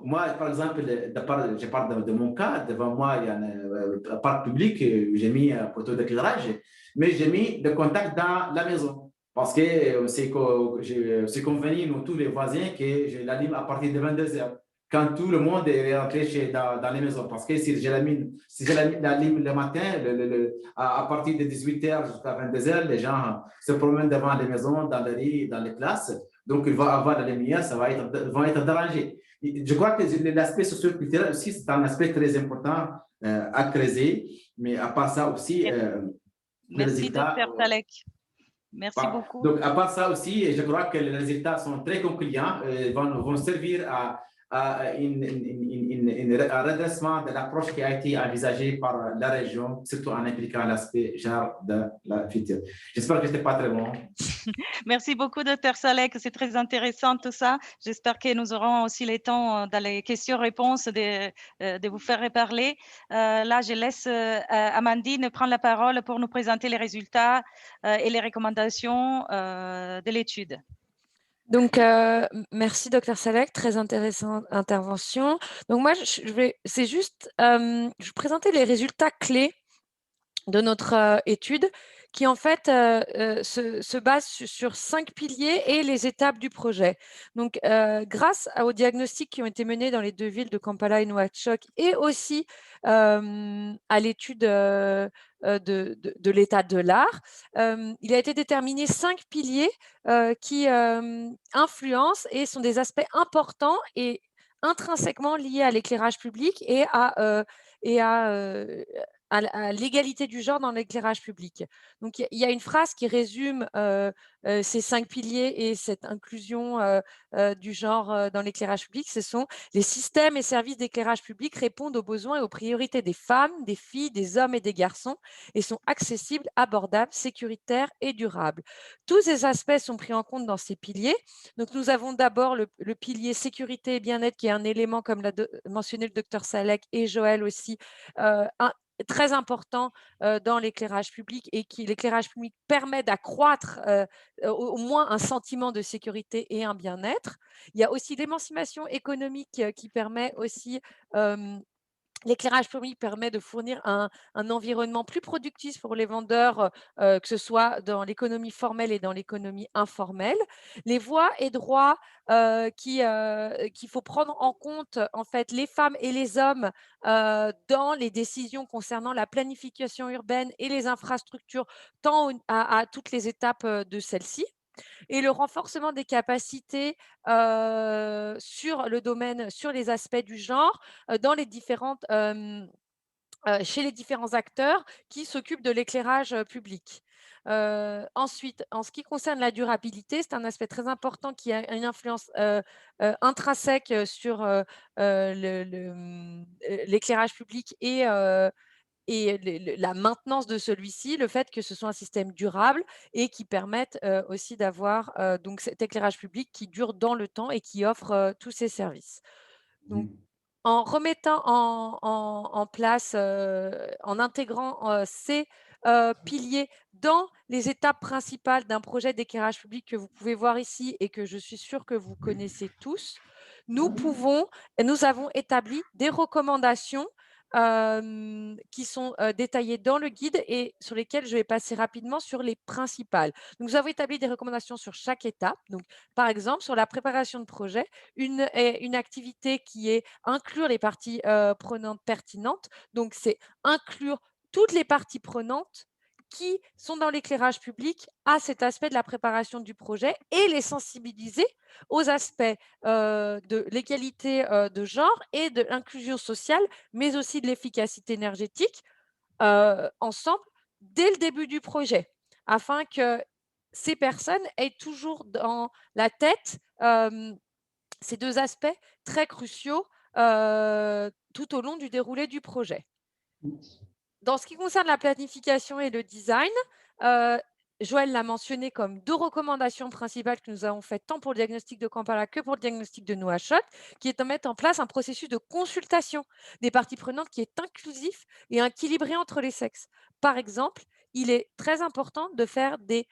D: Moi, par exemple, je parle de mon cas, devant moi, il y a un parc public, j'ai mis un poteau d'éclairage, mais j'ai mis le contact dans la maison. Parce que c'est convenu, nous tous les voisins, que je l'allume à partir de 22h, quand tout le monde est rentré dans les maisons. Parce que si je l'allume le matin, à partir de 18h jusqu'à 22h, les gens se promènent devant les maisons, dans les rues, dans les classes. Donc, il va avoir la lumière, vont être dérangés. Je crois que l'aspect socio-culturel aussi, c'est un aspect très important à creuser, mais à part ça aussi…
A: Merci, Dr Salek. Merci beaucoup.
D: Donc, à part ça aussi, je crois que les résultats sont très concluants, vont servir un redressement de l'approche qui a été envisagée par la région, surtout en impliquant l'aspect genre de la future. J'espère que ce n'était pas très bon.
A: Merci beaucoup, Dr. Salek. C'est très intéressant tout ça. J'espère que nous aurons aussi le temps dans les questions-réponses de vous faire reparler. Là, je laisse Amandine prendre la parole pour nous présenter les résultats et les recommandations de l'étude.
C: Donc, merci, Dr. Salek, très intéressante intervention. Donc, moi, c'est juste, je vais présenter les résultats clés de notre étude qui, en fait, se base sur 5 piliers et les étapes du projet. Donc, grâce aux diagnostics qui ont été menés dans les 2 villes de Kampala et Nouakchott et aussi à l'étude de l'état de l'art, il a été déterminé 5 piliers qui influencent et sont des aspects importants et intrinsèquement liés à l'éclairage public et à l'égalité du genre dans l'éclairage public. Donc, il y a une phrase qui résume ces 5 piliers et cette inclusion du genre dans l'éclairage public. Ce sont les systèmes et services d'éclairage public répondent aux besoins et aux priorités des femmes, des filles, des hommes et des garçons et sont accessibles, abordables, sécuritaires et durables. Tous ces aspects sont pris en compte dans ces piliers. Donc, nous avons d'abord le pilier sécurité et bien-être qui est un élément, comme l'a mentionné le docteur Salek et Joël aussi, très important dans l'éclairage public et qui l'éclairage public permet d'accroître au moins un sentiment de sécurité et un bien-être. Il y a aussi l'émancipation économique qui permet aussi l'éclairage public permet de fournir un environnement plus productif pour les vendeurs, que ce soit dans l'économie formelle et dans l'économie informelle. Les voies et droits qu'il faut prendre en compte, en fait, les femmes et les hommes dans les décisions concernant la planification urbaine et les infrastructures, tant à toutes les étapes de celle-ci. Et le renforcement des capacités sur le domaine, sur les aspects du genre, dans les différentes, chez les différents acteurs qui s'occupent de l'éclairage public. Ensuite, en ce qui concerne la durabilité, c'est un aspect très important qui a une influence intrinsèque sur l'éclairage public et la maintenance de celui-ci, le fait que ce soit un système durable et qui permette aussi d'avoir donc cet éclairage public qui dure dans le temps et qui offre tous ces services. Donc, en remettant en place, en intégrant ces piliers dans les étapes principales d'un projet d'éclairage public que vous pouvez voir ici et que je suis sûre que vous connaissez tous, nous avons établi des recommandations qui sont détaillées dans le guide et sur lesquelles je vais passer rapidement sur les principales. Donc, nous avons établi des recommandations sur chaque étape. Donc, par exemple, sur la préparation de projet, une activité qui est inclure les parties prenantes pertinentes. Donc, c'est inclure toutes les parties prenantes qui sont dans l'éclairage public à cet aspect de la préparation du projet et les sensibiliser aux aspects de l'égalité de genre et de l'inclusion sociale, mais aussi de l'efficacité énergétique ensemble dès le début du projet, afin que ces personnes aient toujours dans la tête ces 2 aspects très cruciaux tout au long du déroulé du projet. Dans ce qui concerne la planification et le design, Joël l'a mentionné comme 2 recommandations principales que nous avons faites tant pour le diagnostic de Kampala que pour le diagnostic de Nouakchott, qui est de mettre en place un processus de consultation des parties prenantes qui est inclusif et équilibré entre les sexes. Par exemple, il est très important de faire des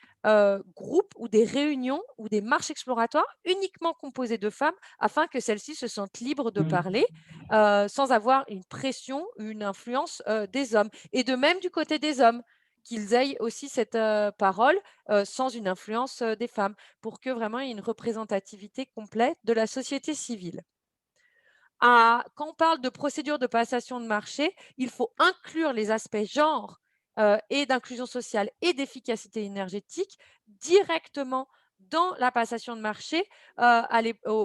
C: groupes ou des réunions ou des marches exploratoires uniquement composées de femmes afin que celles-ci se sentent libres de parler sans avoir une pression, une influence des hommes. Et de même du côté des hommes, qu'ils aient aussi cette parole sans une influence des femmes, pour que vraiment il y ait une représentativité complète de la société civile. Quand on parle de procédure de passation de marché, il faut inclure les aspects genre et d'inclusion sociale et d'efficacité énergétique directement dans la passation de marché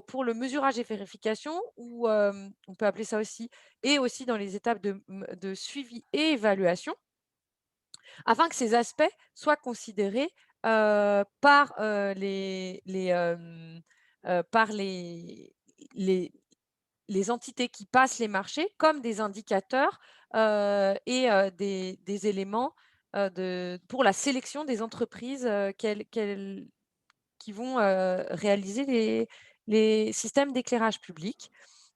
C: pour le mesurage et vérification, ou on peut appeler ça aussi, et aussi dans les étapes de suivi et évaluation, afin que ces aspects soient considérés par les les entités qui passent les marchés comme des indicateurs et des éléments pour la sélection des entreprises qui vont réaliser les systèmes d'éclairage public.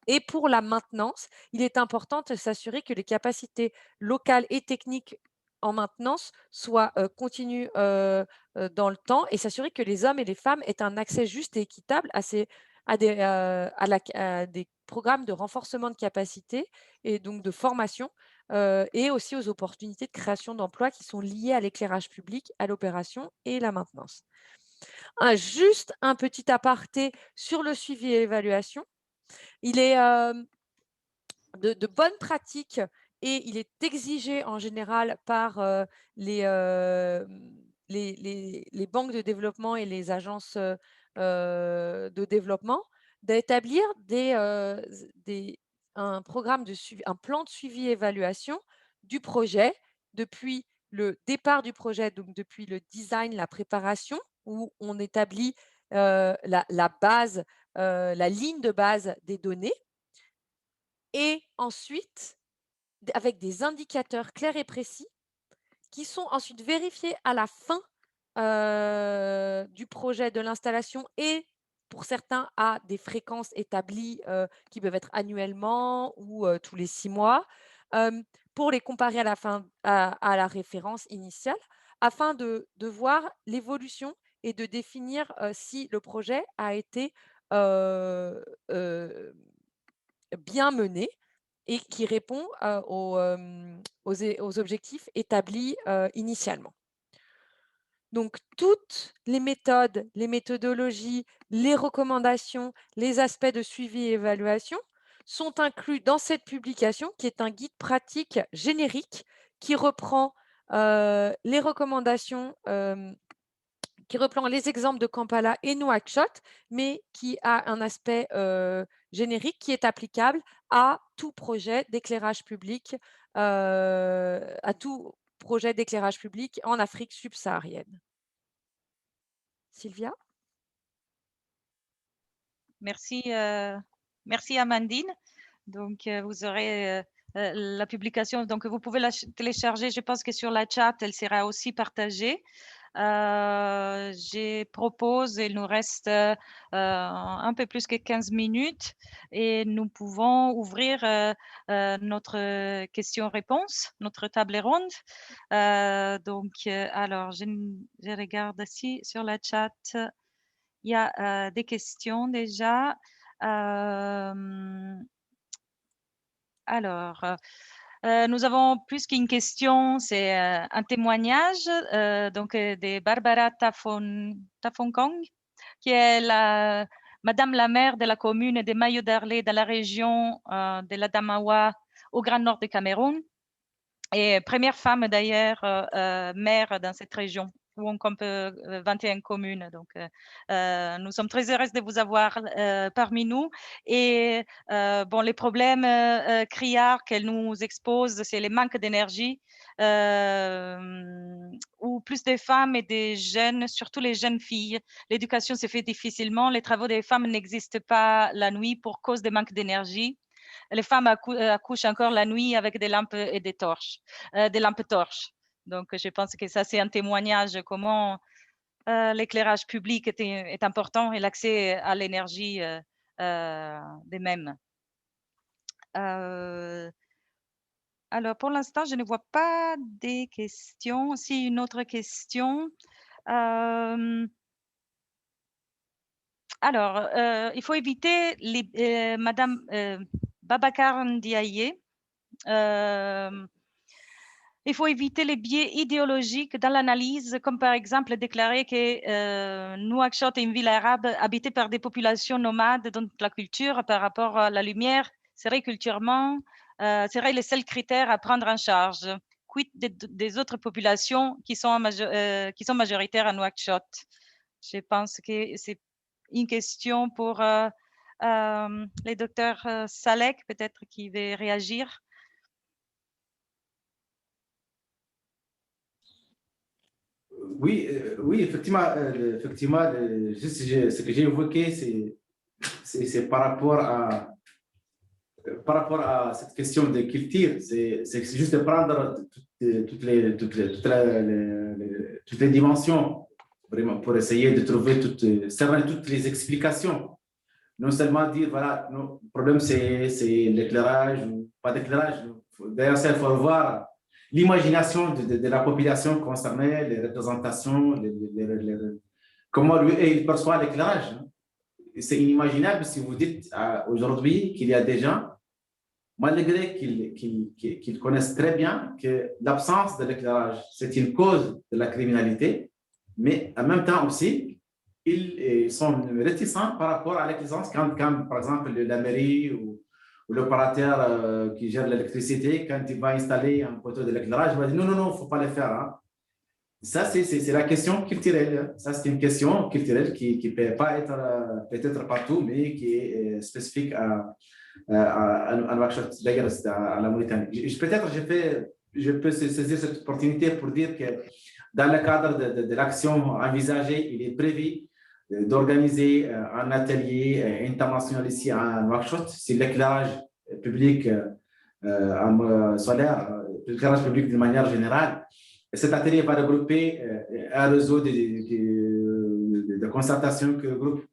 C: Et pour la maintenance, il est important de s'assurer que les capacités locales et techniques en maintenance soient continues dans le temps et s'assurer que les hommes et les femmes aient un accès juste et équitable à des programmes de renforcement de capacité et donc de formation et aussi aux opportunités de création d'emplois qui sont liées à l'éclairage public, à l'opération et la maintenance. Juste un petit aparté sur le suivi et l'évaluation. Il est de bonnes pratiques et il est exigé en général par les banques de développement et les agences de développement d'établir un programme de suivi, un plan de suivi et évaluation du projet depuis le départ du projet, donc depuis le design, la préparation, où on établit la base, la ligne de base des données. Et ensuite, avec des indicateurs clairs et précis qui sont ensuite vérifiés à la fin du projet de l'installation et pour certains à des fréquences établies qui peuvent être annuellement ou tous les 6 mois pour les comparer à la fin à la référence initiale afin de voir l'évolution et de définir si le projet a été bien mené et qui répond aux objectifs établis initialement. Donc, toutes les méthodes, les méthodologies, les recommandations, les aspects de suivi et évaluation sont inclus dans cette publication qui est un guide pratique générique qui reprend les recommandations qui reprend les exemples de Kampala et Nouakchott, mais qui a un aspect générique qui est applicable à tout projet d'éclairage public, en Afrique subsaharienne. Sylvia?
A: Merci, merci Amandine. Donc, vous aurez la publication, donc vous pouvez la télécharger. Je pense que sur la chat, elle sera aussi partagée. Je propose, il nous reste un peu plus que 15 minutes et nous pouvons ouvrir notre question-réponse, notre table ronde. Donc, alors, je regarde ici sur la chat. Il y a des questions déjà. Alors, nous avons plus qu'une question, c'est un témoignage de Barbara Tafonkong, qui est Madame la maire de la commune de Mayo-Darlé dans la région de l'Adamawa au Grand Nord du Cameroun et première femme d'ailleurs maire dans cette région où on compte 21 communes. Donc, nous sommes très heureuses de vous avoir parmi nous. Et bon, les problèmes criards qu'elle nous expose, c'est les manques d'énergie, où plus de femmes et des jeunes, surtout les jeunes filles, l'éducation se fait difficilement. Les travaux des femmes n'existent pas la nuit pour cause de manque d'énergie. Les femmes accouchent encore la nuit avec des lampes et des torches, des lampes torches. Donc, je pense que ça, c'est un témoignage comment l'éclairage public est important et l'accès à l'énergie des mêmes. Alors, pour l'instant, je ne vois pas des questions. Si, une autre question. Alors, il faut éviter Madame Babacar Ndiaye. Il faut éviter les biais idéologiques dans l'analyse, comme par exemple déclarer que Nouakchott est une ville arabe habitée par des populations nomades, dont la culture par rapport à la lumière serait culturellement, serait le seul critère à prendre en charge. Quid des autres populations qui sont majoritaires à Nouakchott? Je pense que c'est une question pour les docteurs Salek, peut-être, qui va réagir.
D: Oui, oui, effectivement, ce que j'ai évoqué, c'est par rapport par rapport à cette question de culture, c'est juste de prendre toutes les dimensions vraiment pour essayer de trouver toutes les explications. Non seulement dire, voilà, le problème c'est l'éclairage ou pas d'éclairage. D'ailleurs, il faut voir l'imagination de la population concernée, les représentations, comment lui il perçoit l'éclairage. C'est inimaginable si vous dites aujourd'hui qu'il y a des gens, malgré qu'ils connaissent très bien que l'absence de l'éclairage, c'est une cause de la criminalité, mais en même temps aussi, ils sont réticents par rapport à l'éclairage quand, par exemple, la mairie ou l'opérateur qui gère l'électricité, quand il va installer un poteau de l'éclairage, il va dire non, il ne faut pas le faire. Hein. Ça, c'est la question culturelle. Ça, c'est une question culturelle qui ne peut pas être peut-être partout, mais qui est spécifique à Nouakchott, d'ailleurs, à la Mauritanie. Peut-être je peux saisir cette opportunité pour dire que dans le cadre de l'action envisagée, il est prévu d'organiser un atelier international ici à Nouakchott sur l'éclairage public solaire, l'éclairage public de manière générale. Cet atelier va regrouper un réseau de concertation qui regroupe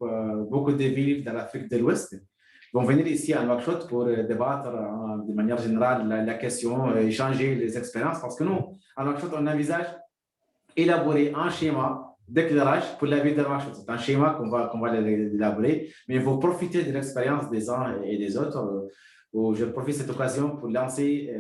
D: beaucoup de villes de l'Afrique de l'Ouest. Vont venir ici à Nouakchott pour débattre de manière générale la question, échanger les expériences, parce que nous, à Nouakchott, on envisage élaborer un schéma d'éclairage pour la ville de Nouakchott. C'est un schéma qu'on va élaborer, mais il faut profiter de l'expérience des uns et des autres. Je profite de cette occasion pour lancer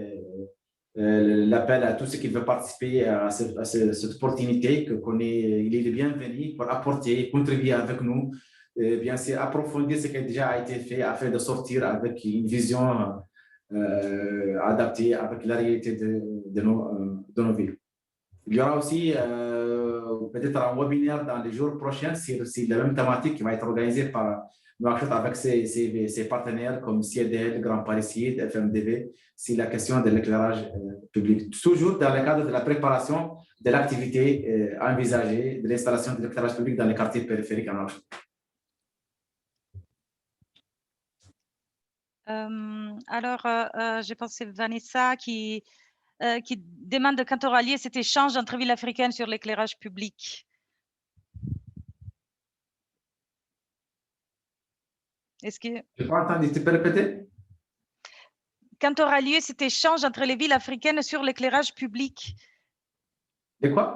D: l'appel à tous ceux qui veulent participer à cette opportunité, il est le bienvenu pour apporter, contribuer avec nous, bien sûr, approfondir ce qui a déjà été fait afin de sortir avec une vision adaptée avec la réalité de nos villes. Il y aura aussi peut-être un webinaire dans les jours prochains sur la même thématique qui va être organisée par Nouakchott avec ses partenaires comme CIDL, Grand Paris Sud, FMDV, sur la question de l'éclairage public. Toujours dans le cadre de la préparation de l'activité envisagée de l'installation de l'éclairage public dans les quartiers périphériques à Nouakchott.
A: Je pense que c'est Vanessa qui demande quand aura lieu cet échange entre villes africaines sur l'éclairage public. Est-ce que...
D: Je n'ai pas entendu, tu peux répéter?
A: Quand aura lieu cet échange entre les villes africaines sur l'éclairage public?
D: De quoi?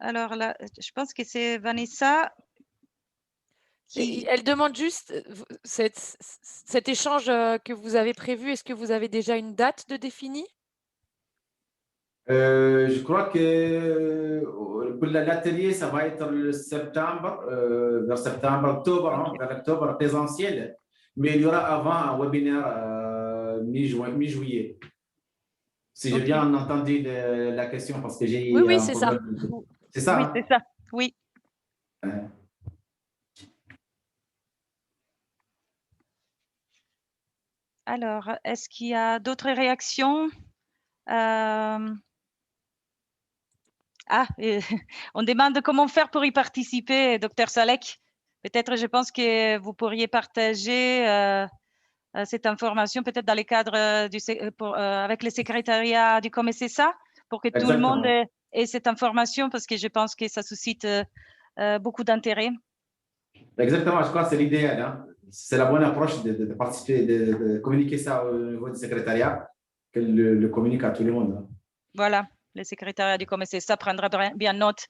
A: Alors là, je pense que c'est Vanessa.
C: Elle demande juste cet échange que vous avez prévu. Est-ce que vous avez déjà une date de définie?
D: Je crois que pour l'atelier, ça va être le septembre, vers septembre, octobre, hein, vers octobre présentiel. Mais il y aura avant un webinaire mi-juillet. Si j'ai bien entendu la question, parce que j'ai...
C: Oui, c'est ça.
D: C'est ça?
A: Oui,
D: hein?
A: c'est ça. Oui. Alors, est-ce qu'il y a d'autres réactions? On demande comment faire pour y participer, Dr Salek. Peut-être, je pense que vous pourriez partager cette information peut-être dans les cadres avec le secrétariat du COMESESA pour que tout le monde ait cette information, parce que je pense que ça suscite beaucoup d'intérêt.
D: Exactement, je crois que c'est l'idéal. Hein. C'est la bonne approche de participer, de communiquer ça au niveau du secrétariat, qu'elle le communique à tout le monde. Hein.
A: Voilà, le secrétariat du COMESESA prendra bien note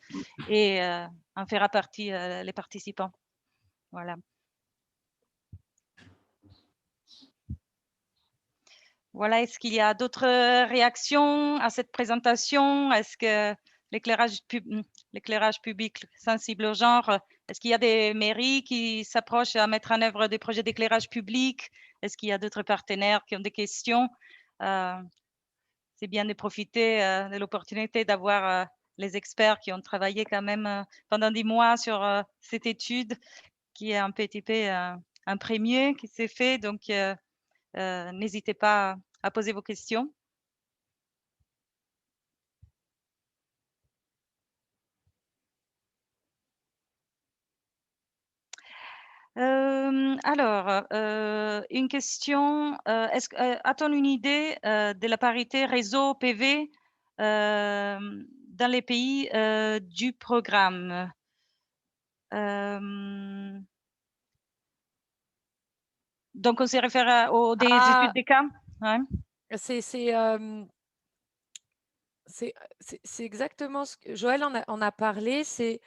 A: et en fera partie les participants. Voilà. Voilà, est-ce qu'il y a d'autres réactions à cette présentation? Est-ce que l'éclairage public sensible au genre, est-ce qu'il y a des mairies qui s'approchent à mettre en œuvre des projets d'éclairage public? Est-ce qu'il y a d'autres partenaires qui ont des questions? C'est bien de profiter de l'opportunité d'avoir les experts qui ont travaillé quand même pendant 10 mois sur cette étude qui est un petit peu un premier qui s'est fait. Donc, n'hésitez pas à poser vos questions. Alors, une question, a-t-on une idée de la parité réseau PV dans les pays du programme? Donc, on se réfère aux des études des cas? Ouais.
C: C'est exactement ce que Joël en a parlé. C'est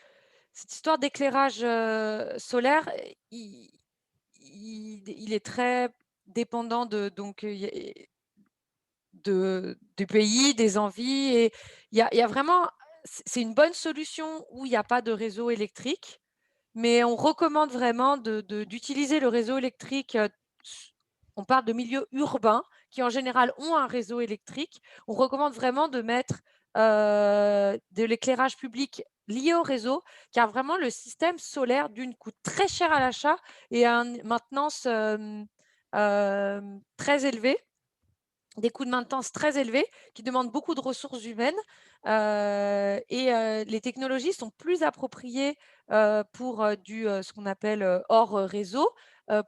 C: cette histoire d'éclairage solaire. Il est très dépendant du pays, des envies. Et il y a vraiment, c'est une bonne solution où il n'y a pas de réseau électrique, mais on recommande vraiment d'utiliser le réseau électrique. On parle de milieux urbains qui en général ont un réseau électrique. On recommande vraiment de mettre de l'éclairage public lié au réseau, car vraiment le système solaire d'une coûte très cher à l'achat et à une maintenance très élevée, des coûts de maintenance très élevés qui demandent beaucoup de ressources humaines. Les technologies sont plus appropriées pour ce qu'on appelle hors réseau,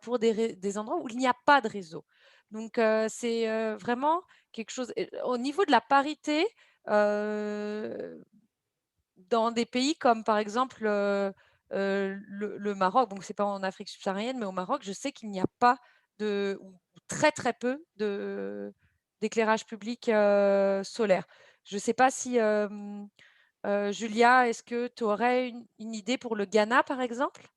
C: pour des endroits où il n'y a pas de réseau. Donc, c'est vraiment quelque chose. Au niveau de la parité, dans des pays comme par exemple le Maroc, donc c'est pas en Afrique subsaharienne, mais au Maroc, je sais qu'il n'y a pas ou très très peu d'éclairage public solaire. Je ne sais pas si, Julia, est-ce que tu aurais une idée pour le Ghana, par exemple?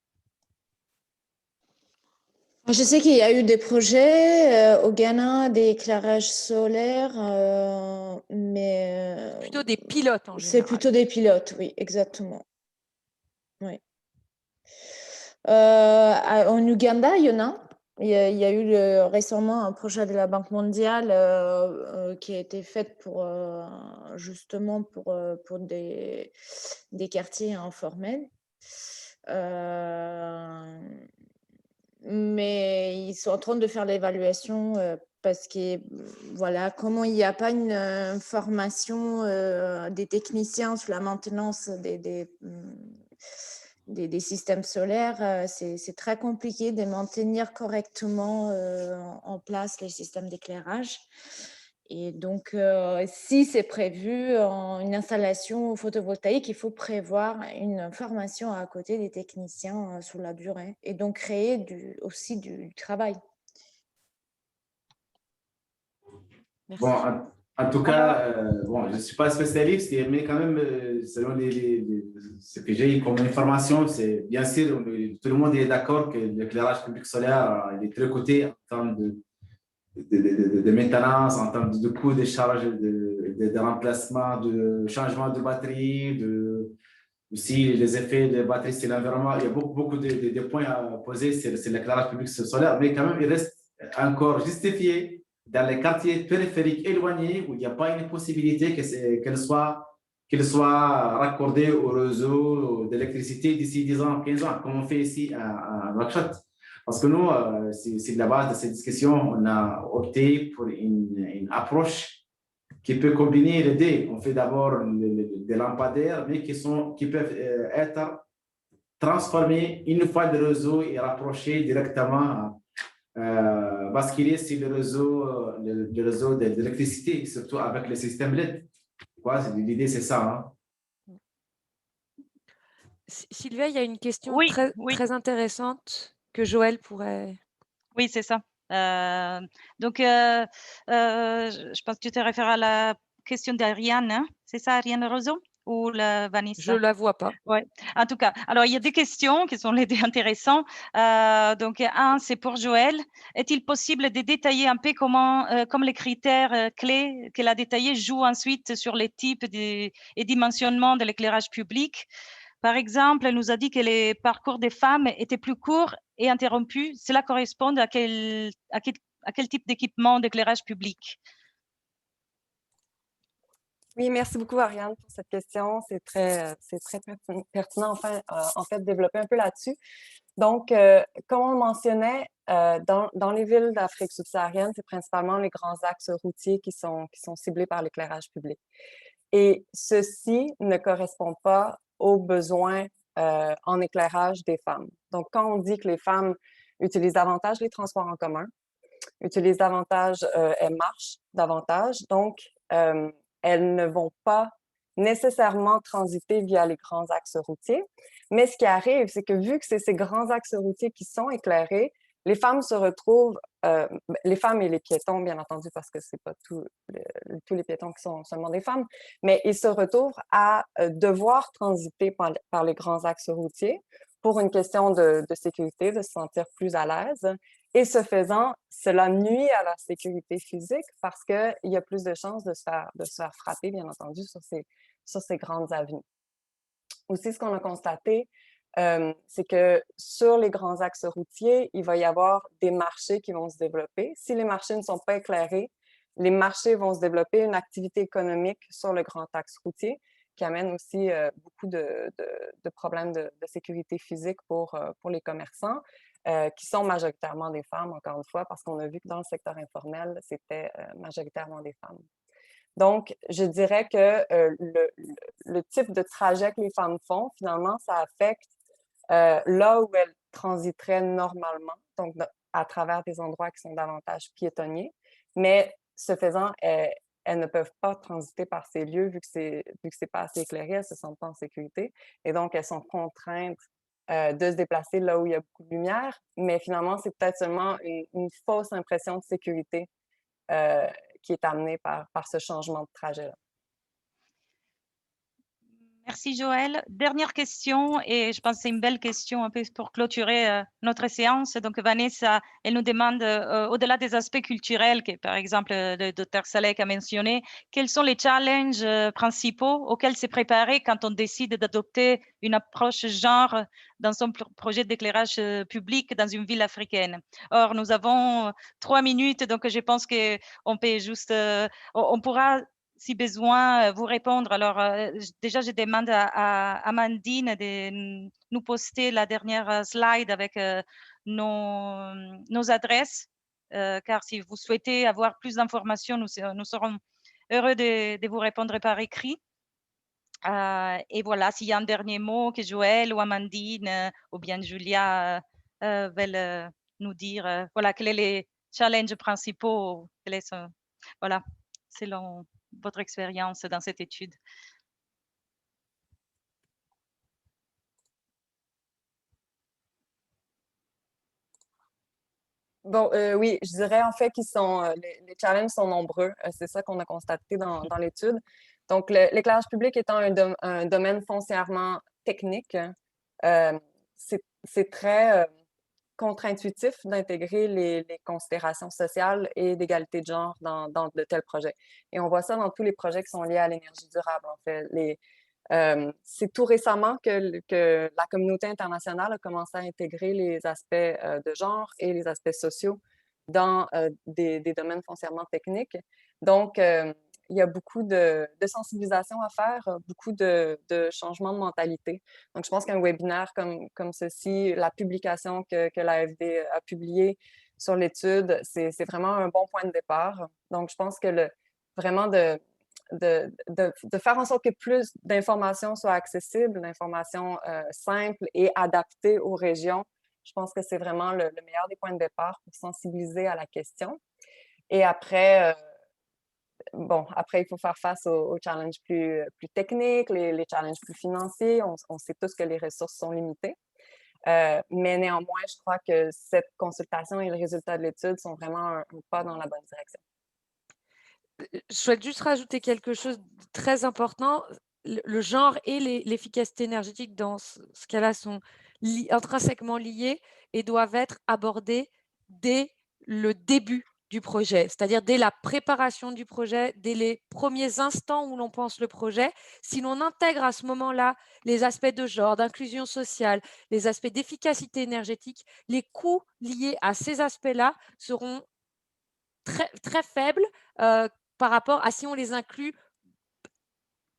E: Je sais qu'il y a eu des projets au Ghana d'éclairage solaire, mais
C: Plutôt des pilotes en
E: c'est
C: général.
E: plutôt des pilotes, oui, exactement. Oui. En Ouganda, il y en a. Il y a eu récemment un projet de la Banque mondiale qui a été fait justement pour des quartiers informels. Mais ils sont en train de faire l'évaluation parce que, voilà, comment il n'y a pas une formation des techniciens sur la maintenance des systèmes solaires, c'est très compliqué de maintenir correctement en place les systèmes d'éclairage. Et donc, si c'est prévu en une installation photovoltaïque, il faut prévoir une formation à côté des techniciens sur la durée et donc créer aussi du travail.
C: Merci.
D: Bon, en tout cas, bon, je ne suis pas spécialiste, mais quand même, selon ce que j'ai comme information, c'est bien sûr, tout le monde est d'accord que l'éclairage public solaire il est très coûteux en termes de maintenance, en termes de coûts de charge, de remplacement, de changement de batterie, aussi les effets de batterie sur l'environnement. Il y a beaucoup de points à poser sur l'éclairage public solaire, mais quand même, il reste encore justifié dans les quartiers périphériques éloignés où il n'y a pas une possibilité qu'elle soit raccordée au réseau d'électricité d'ici 10 ans, 15 ans, comme on fait ici à Nouakchott. Parce que nous, c'est de la base de cette discussion, on a opté pour une approche qui peut combiner les deux. On fait d'abord des lampadaires, mais qui peuvent être transformés une fois le réseau est rapproché directement, basculer sur le réseau d'électricité, surtout avec le système LED. L'idée, c'est ça. Hein.
C: Sylvia, il y a une question
A: Oui,
C: très intéressante que Joël pourrait...
A: Oui, c'est ça. Donc, je pense que tu te réfères à la question d'Ariane, hein? C'est ça, Ariane Roseau ou la Vanessa?
C: Je ne la vois pas.
A: Oui, en tout cas. Alors, il y a des questions qui sont les deux intéressantes. Donc, un, c'est pour Joël. Est-il possible de détailler un peu comme les critères clés qu'elle a détaillés jouent ensuite sur les types et dimensionnements de l'éclairage public? Par exemple, elle nous a dit que les parcours des femmes étaient plus courts et interrompus. Cela correspond à quel type d'équipement d'éclairage public?
B: Oui, merci beaucoup, Ariane, pour cette question. C'est très pertinent, enfin, en fait, de développer un peu là-dessus. Donc, comme on le mentionnait, dans les villes d'Afrique subsaharienne, c'est principalement les grands axes routiers qui sont ciblés par l'éclairage public. Et ceci ne correspond pas aux besoins en éclairage des femmes. Donc, quand on dit que les femmes utilisent davantage les transports en commun, utilisent davantage, elles marchent davantage. Donc, elles ne vont pas nécessairement transiter via les grands axes routiers. Mais ce qui arrive, c'est que vu que c'est ces grands axes routiers qui sont éclairés, les femmes se retrouvent, les femmes et les piétons, bien entendu, parce que c'est pas tous les piétons qui sont seulement des femmes, mais ils se retrouvent à devoir transiter par les grands axes routiers pour une question de sécurité, de se sentir plus à l'aise. Et ce faisant, cela nuit à leur sécurité physique parce qu'il y a plus de chances de se faire frapper, bien entendu, sur ces grandes avenues. Aussi, ce qu'on a constaté, c'est que sur les grands axes routiers, il va y avoir des marchés qui vont se développer. Si les marchés ne sont pas éclairés, les marchés vont se développer, une activité économique sur le grand axe routier qui amène aussi beaucoup de problèmes de sécurité physique pour les commerçants, qui sont majoritairement des femmes, encore une fois, parce qu'on a vu que dans le secteur informel, c'était majoritairement des femmes. Donc, je dirais que le type de trajet que les femmes font, finalement, ça affecte là où elles transiteraient normalement, donc à travers des endroits qui sont davantage piétonniers. Mais ce faisant, elles ne peuvent pas transiter par ces lieux vu que c'est pas assez éclairé, elles ne se sentent pas en sécurité. Et donc, elles sont contraintes de se déplacer là où il y a beaucoup de lumière. Mais finalement, c'est peut-être seulement une fausse impression de sécurité qui est amenée par ce changement de trajet-là.
A: Merci Joël. Dernière question, et je pense que c'est une belle question un peu pour clôturer notre séance. Donc Vanessa, elle nous demande, au-delà des aspects culturels que par exemple le Dr Salek a mentionné, quels sont les challenges principaux auxquels se préparer quand on décide d'adopter une approche genre dans son projet d'éclairage public dans une ville africaine? Or, nous avons 3 minutes, donc je pense qu'on peut juste, on pourra si besoin, vous répondre. Alors, déjà, je demande à Amandine de nous poster la dernière slide avec nos adresses, car si vous souhaitez avoir plus d'informations, nous serons heureux de vous répondre par écrit. Et voilà, s'il y a un dernier mot que Joël ou Amandine ou bien Julia veulent nous dire, voilà, quels sont les challenges principaux, voilà, selon votre expérience dans cette étude.
B: Bon, oui, je dirais en fait qu'ils sont, les challenges sont nombreux. C'est ça qu'on a constaté dans l'étude. Donc, l'éclairage public étant un domaine foncièrement technique, c'est très contre-intuitif d'intégrer les considérations sociales et d'égalité de genre dans de tels projets. Et on voit ça dans tous les projets qui sont liés à l'énergie durable, en fait. C'est tout récemment que la communauté internationale a commencé à intégrer les aspects de genre et les aspects sociaux dans des domaines foncièrement techniques. Donc, il y a beaucoup de sensibilisation à faire, beaucoup de changements de mentalité. Donc, je pense qu'un webinaire comme ceci, la publication que l'AFD a publiée sur l'étude, c'est vraiment un bon point de départ. Donc, je pense que vraiment de faire en sorte que plus d'informations soient accessibles, d'informations simples et adaptées aux régions, je pense que c'est vraiment le meilleur des points de départ pour sensibiliser à la question. Et après, après, il faut faire face aux challenges plus techniques, les challenges plus financiers. On sait tous que les ressources sont limitées. Mais néanmoins, je crois que cette consultation et le résultat de l'étude sont vraiment un pas dans la bonne direction.
C: Je souhaite juste rajouter quelque chose de très important. Le genre et l'efficacité énergétique dans ce cas-là sont intrinsèquement liés et doivent être abordés dès le début du projet, c'est-à-dire dès la préparation du projet, dès les premiers instants où l'on pense le projet. Si l'on intègre à ce moment-là les aspects de genre, d'inclusion sociale, les aspects d'efficacité énergétique, les coûts liés à ces aspects-là seront très, très faibles par rapport à si on les inclut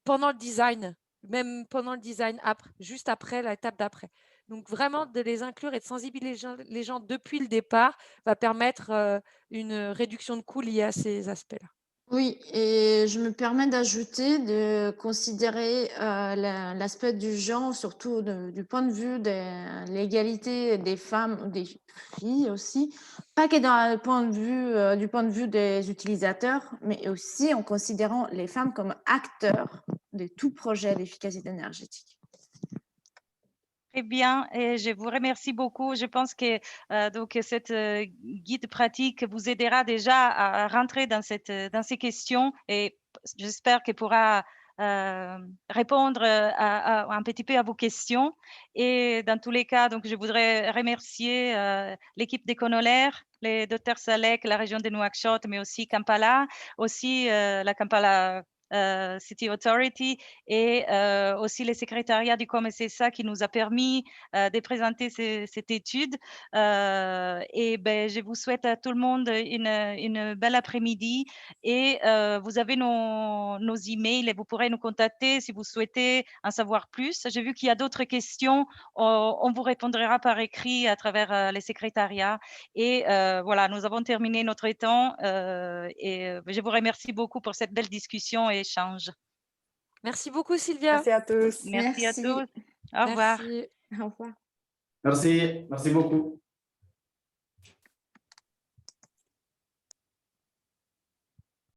C: pendant le design, même pendant le design, juste après, l'étape d'après. Donc vraiment, de les inclure et de sensibiliser les gens depuis le départ va permettre une réduction de coûts liés à ces aspects-là.
E: Oui, et je me permets d'ajouter de considérer l'aspect du genre, surtout du point de vue de l'égalité des femmes, des filles aussi, pas que dans le point de vue, du point de vue des utilisateurs, mais aussi en considérant les femmes comme acteurs de tout projet d'efficacité énergétique.
A: Très bien, et je vous remercie beaucoup. Je pense que donc cette guide pratique vous aidera déjà à rentrer dans ces questions et j'espère qu'elle pourra répondre un petit peu à vos questions. Et dans tous les cas, donc je voudrais remercier l'équipe d'Econolaire, les Dr Salek, la région de Nouakchott, mais aussi Kampala, aussi la Kampala City Authority et aussi le secrétariat du COMESESA qui nous a permis de présenter cette étude. Et ben, je vous souhaite à tout le monde une belle après-midi et vous avez nos emails et vous pourrez nous contacter si vous souhaitez en savoir plus. J'ai vu qu'il y a d'autres questions. On vous répondra par écrit à travers les secrétariats. Et voilà, nous avons terminé notre temps et je vous remercie beaucoup pour cette belle discussion et échange.
C: Merci beaucoup, Sylvia.
B: Merci à tous.
A: Merci à
E: Merci.
A: tous. Au revoir.
C: Merci.
E: Au revoir.
D: Merci beaucoup.